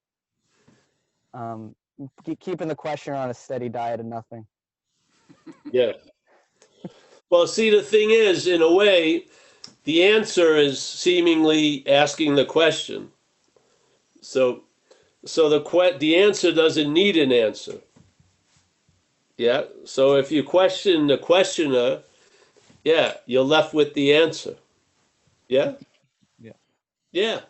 Keeping the questioner on a steady diet of nothing. Yeah. Well, see, the thing is, in a way, the answer is seemingly asking the question. So the answer doesn't need an answer. Yeah. So if you question the questioner, yeah, you're left with the answer. Yeah. Yeah. Yeah.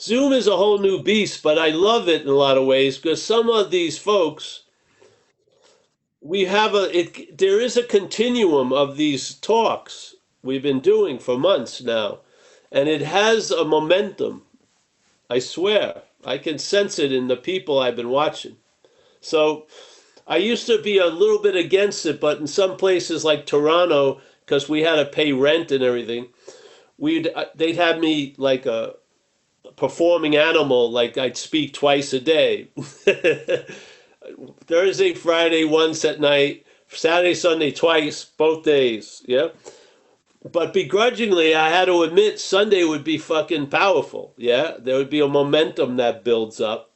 Zoom is a whole new beast, but I love it in a lot of ways because some of these folks, there is a continuum of these talks we've been doing for months now, and it has a momentum. I swear, I can sense it in the people I've been watching. So I used to be a little bit against it, but in some places like Toronto, because we had to pay rent and everything, they'd have me like a performing animal, like I'd speak twice a day. Thursday, Friday, once at night, Saturday, Sunday, twice, both days. Yeah. But begrudgingly, I had to admit Sunday would be fucking powerful. Yeah. There would be a momentum that builds up.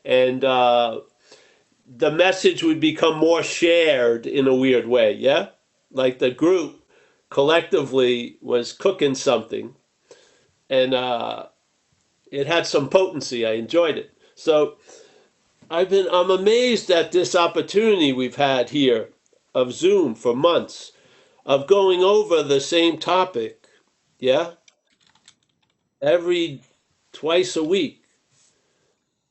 And the message would become more shared in a weird way. Yeah. Like the group collectively was cooking something. And it had some potency. I enjoyed it. So I'm amazed at this opportunity we've had here of Zoom for months, of going over the same topic, yeah, twice a week,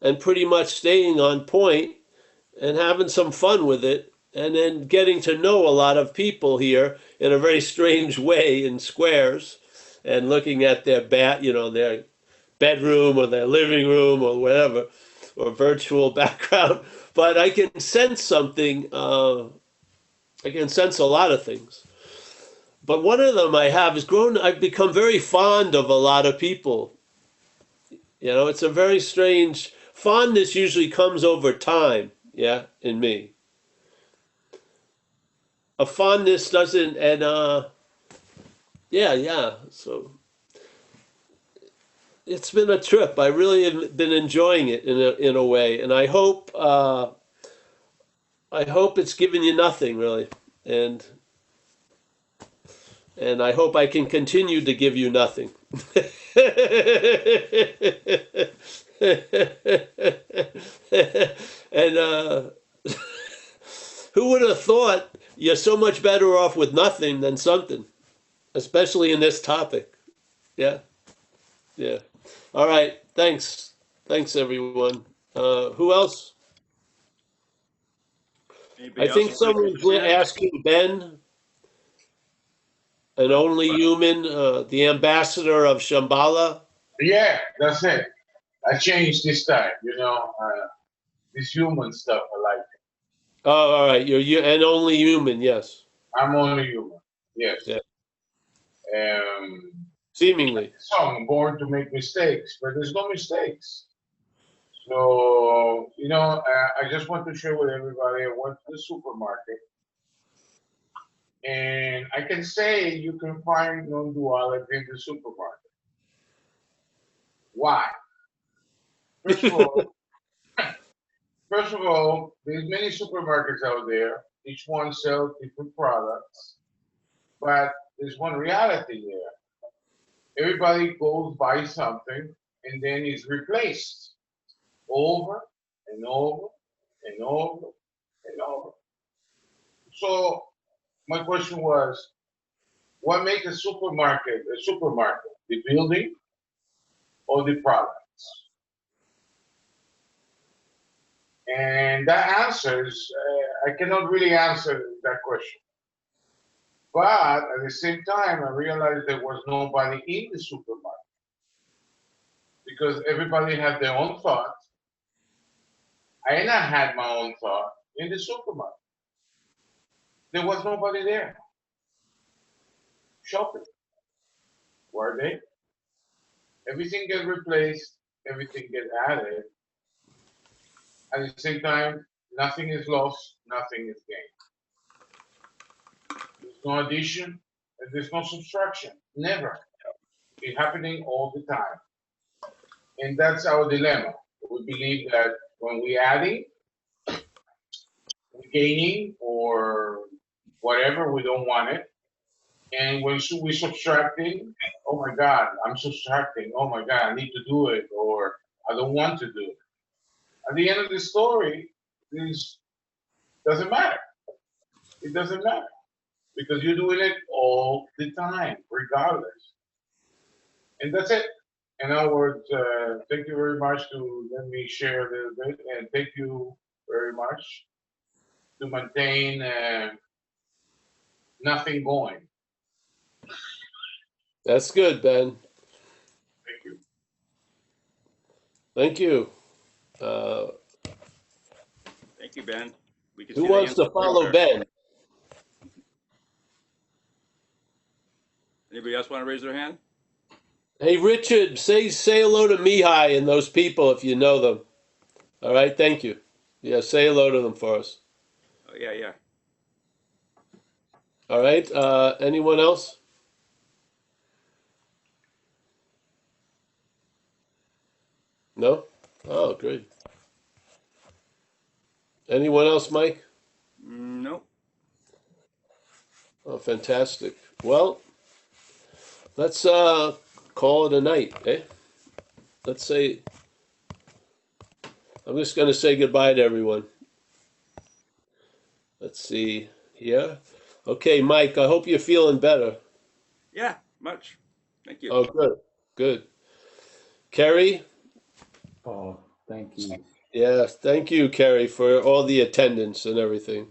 and pretty much staying on point and having some fun with it, and then getting to know a lot of people here in a very strange way in squares, and looking at their their bedroom or their living room or whatever, or virtual background. But I can sense something. I can sense a lot of things. But one of them I've become very fond of a lot of people. It's a very strange, fondness usually comes over time, yeah, in me. A fondness doesn't, and yeah. So it's been a trip. I really have been enjoying it in a way, and I hope it's given you nothing really, and I hope I can continue to give you nothing. And who would have thought you're so much better off with nothing than something, especially in this topic? Yeah. Yeah. All right. Thanks. Thanks, everyone. Who else? Anybody I else think want to raise someone's their hand? asking Ben, an only human, the ambassador of Shambhala. Yeah, that's it. I changed this time, this human stuff. I like it. Oh, all right. You're an only human. Yes. I'm only human. Yes. Yeah. Um, Seemingly. so I'm born to make mistakes, but there's no mistakes. So, I just want to share with everybody I went to the supermarket. And I can say you can find non-duality in the supermarket. Why? First of all, there's many supermarkets out there. Each one sells different products, but there's one reality there. Everybody goes buy something and then it's replaced over and over and over and over. So my question was, what makes a supermarket a supermarket? The building or the products? And that answers, I cannot really answer that question. But at the same time, I realized there was nobody in the supermarket because everybody had their own thoughts. And I had my own thought in the supermarket. There was nobody there. Shopping. Were they? Everything get replaced, everything get added. At the same time, nothing is lost, nothing is gained. There's no addition, and there's no subtraction. Never. It's happening all the time. And that's our dilemma. We believe that when we're adding, we're gaining, or whatever, we don't want it. And when we're subtracting, oh my God, I'm subtracting. Oh my God, I need to do it, or I don't want to do it. At the end of the story, this doesn't matter. It doesn't matter because you're doing it all the time, regardless. And that's it. In other words, thank you very much to let me share a little bit, and thank you very much to maintain nothing going. That's good, Ben. Thank you. Thank you. Thank you, Ben. We can Who see the wants to answer follow everywhere. Ben? Anybody else want to raise their hand? Hey, Richard, say hello to Mihai and those people if you know them. All right, thank you. Yeah, say hello to them for us. Oh, yeah, yeah. All right, anyone else? No? Oh, great. Anyone else, Mike? Nope. Oh, fantastic. Well, let's call it a night, eh? Let's say, I'm just going to say goodbye to everyone. Let's see here. Okay, Mike, I hope you're feeling better. Yeah, much. Thank you. Oh, good, good. Kerry? Oh, thank you. Yeah, thank you, Kerry, for all the attendance and everything.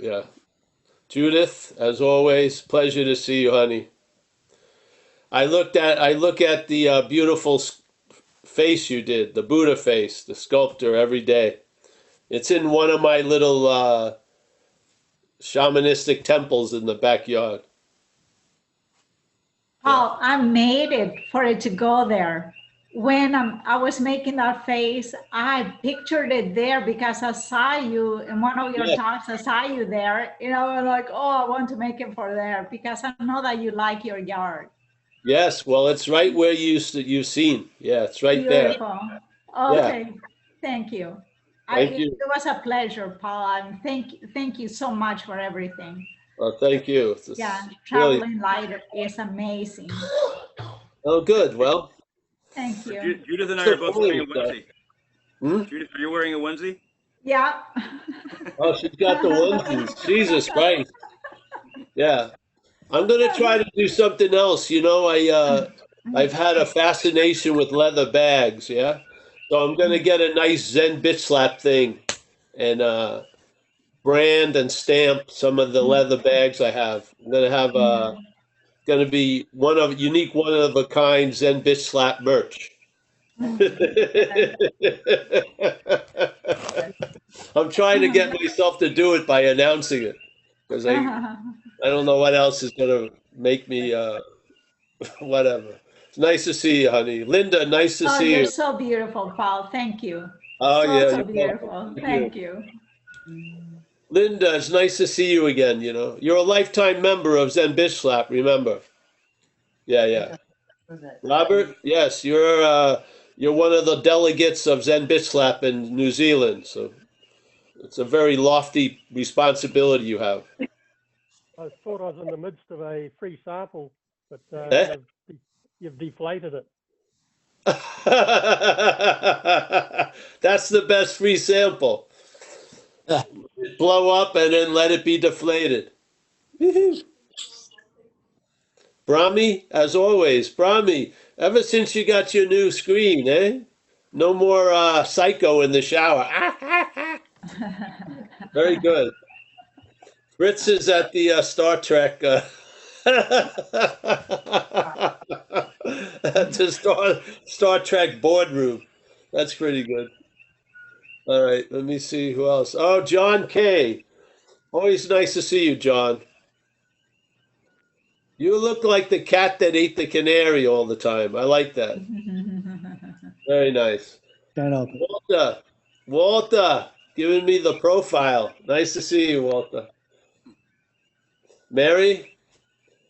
Yeah. Judith, as always, pleasure to see you, honey. I look at the beautiful face you did, the Buddha face, the sculptor every day. It's in one of my little shamanistic temples in the backyard. Oh, I made it for it to go there. When I was making that face, I pictured it there because I saw you in one of your Yeah. talks. I saw you there. I'm like, oh, I want to make it for there because I know that you like your yard. Yes, well, it's right where you've seen. Yeah, it's right there. Beautiful. Yeah. Okay, thank you. Thank you. It was a pleasure, Paul, and thank you so much for everything. Well, thank you. It's Yeah, really, traveling light is amazing. oh, good. Well, Thank you. Judith and I are both wearing a Disappointed, onesie. hmm? Judith, are you wearing a onesie? Yeah. Oh, she's got the onesies. Jesus Christ. Yeah. I'm gonna try to do something else. I've had a fascination with leather bags, yeah? So I'm gonna get a nice Zen bitch slap thing and brand and stamp some of the leather bags I have. I'm gonna have gonna be one of a kind Zen bitch slap merch. I'm trying to get myself to do it by announcing it because I don't know what else is gonna make me whatever. It's nice to see you, honey. Linda, nice to Oh, see you're you. so beautiful, Paul. Thank you. Oh So, yeah, so you're welcome. beautiful. Thank Thank you. you. Linda, it's nice to see you again, you know. You're a lifetime member of Zen Bitch Slap, remember? Yeah. Robert, yes, you're one of the delegates of Zen Bitch Slap in New Zealand, so it's a very lofty responsibility you have. I thought I was in the midst of a free sample, but Eh? you've deflated it. That's the best free sample. Blow up and then let it be deflated. Brahmi, as always, Brahmi, ever since you got your new screen, eh? No more psycho in the shower. Very good. Fritz is at the Star Trek, at the Star Trek boardroom. That's pretty good. All right, let me see who else. Oh, John K. Always nice to see you, John. You look like the cat that ate the canary all the time. I like that. Very nice. Walter, giving me the profile. Nice to see you, Walter. Mary,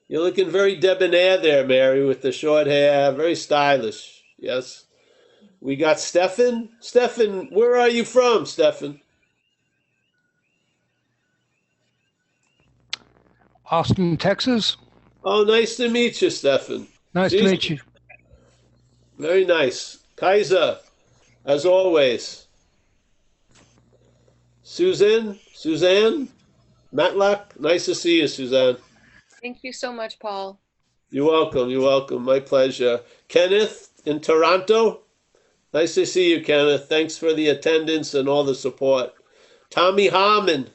you're looking very debonair there, Mary, with the short hair. Very stylish. Yes. We got Stefan. Stefan, where are you from, Stefan? Austin, Texas. Oh, nice to meet you, Stefan. Nice to meet you. Very nice. Kaiser, as always. Suzanne, Matlock, nice to see you, Suzanne. Thank you so much, Paul. You're welcome. My pleasure. Kenneth in Toronto, nice to see you, Kenneth. Thanks for the attendance and all the support. Tommy Harmon,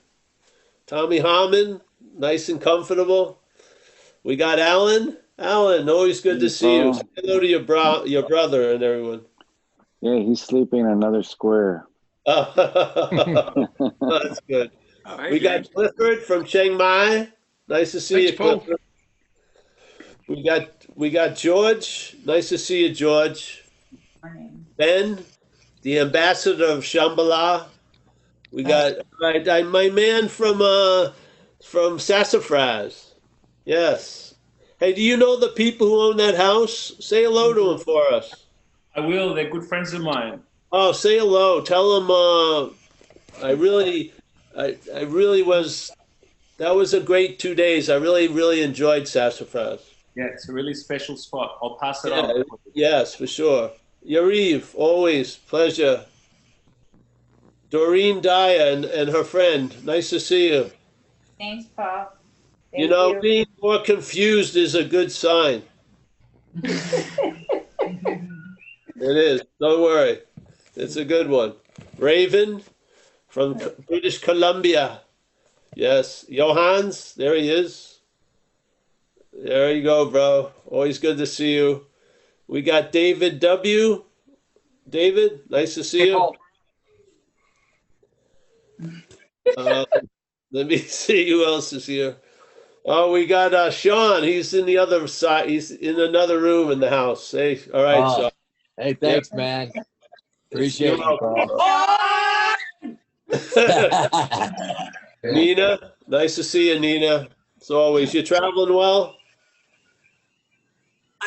nice and comfortable. We got Alan. Alan, always good to see you. Say hello to your brother and everyone. Yeah, he's sleeping in another square. Oh, that's good. We got Clifford from Chiang Mai. Nice to see you, Clifford. We got George. Nice to see you, George. Ben, the ambassador of Shambhala. We got my man from Sassafras. Yes. Hey, do you know the people who own that house? Say hello to them for us. I will. They're good friends of mine. Oh, say hello. Tell them I really was. That was a great 2 days. I really enjoyed Sassafras. Yeah, it's a really special spot. I'll pass it on. Yes, for sure. Yariv, always pleasure. Doreen Dyer and her friend. Nice to see you. Thanks, Paul. You know, being more confused is a good sign. It is. Don't worry. It's a good one. Raven from British Columbia. Yes. Johans, there he is. There you go, bro. Always good to see you. We got David W. David, nice to see you. Let me see who else is here. Oh, we got Sean. He's in the other side. He's in another room in the house. Hey, all right, Sean. Hey, thanks, man. Appreciate you, Paul. Nina, nice to see you, Nina. As always, you traveling well?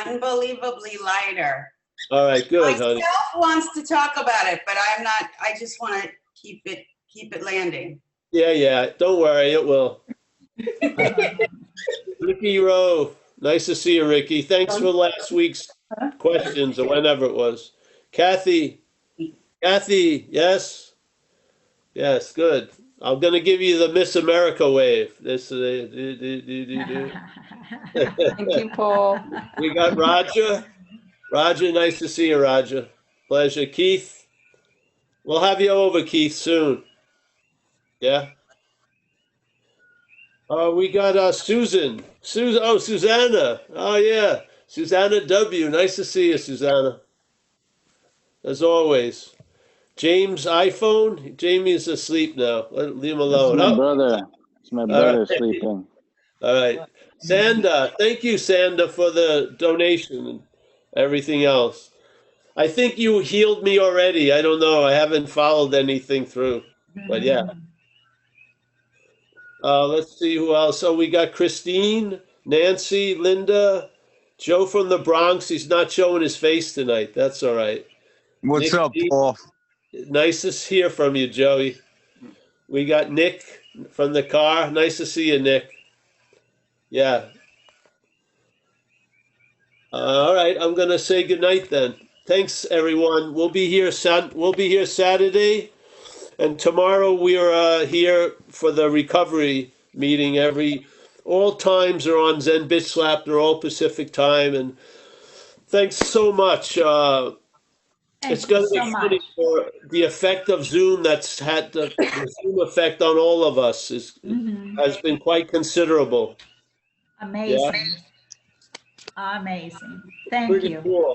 Unbelievably lighter. All right, good, honey. Myself wants to talk about it, but I'm not. I just want to keep it landing. Yeah. Don't worry, it will. Ricky Rowe, nice to see you, Ricky. Thanks for last week's questions or whenever it was. Kathy, yes, good. I'm gonna give you the Miss America wave. This. Thank you, Paul. We got Roger. Roger, nice to see you, Roger. Pleasure. Keith, we'll have you over, Keith, soon. Yeah. We got Susan. Oh, Susanna. Oh, yeah. Susanna W. Nice to see you, Susanna. As always. James iPhone. Jamie's asleep now. Leave him It's alone. my Oh, brother. It's my all brother right. sleeping. All right. Sanda. Thank you, Sanda, for the donation and everything else. I think you healed me already. I don't know. I haven't followed anything through. But yeah. Let's see who else. So we got Christine, Nancy, Linda, Joe from the Bronx. He's not showing his face tonight. That's all right. What's Nick up, D, Paul? nice to hear from you, Joey. We got Nick from the car. Nice to see you, Nick. Yeah. All right. I'm gonna say goodnight then. Thanks, everyone. We'll be here. We'll be here Saturday. And tomorrow we are here for the recovery meeting. All times are on Zen Bitch Slap. They're all Pacific time. And thanks so much. It's Thank going you to be so funny much. for the effect of Zoom that's had the Zoom effect on all of us has been quite considerable. Yeah, Amazing. Amazing. Thank pretty you. cool.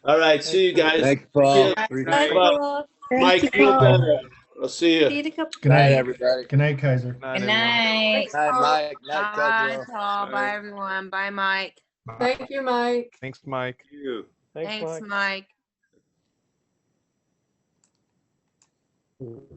All right, see you guys. Thanks, Paul. Yeah. Appreciate it. Bye. Mike, feel better. I'll see you. Good night, everybody. Good night, Kaiser. Good night. Night, Mike. Night, Bye, Cudrow. Paul. Bye, everyone. Bye, Mike. Thank you, Mike. Thanks, Mike. You. Thanks, Thanks, Mike. Mike.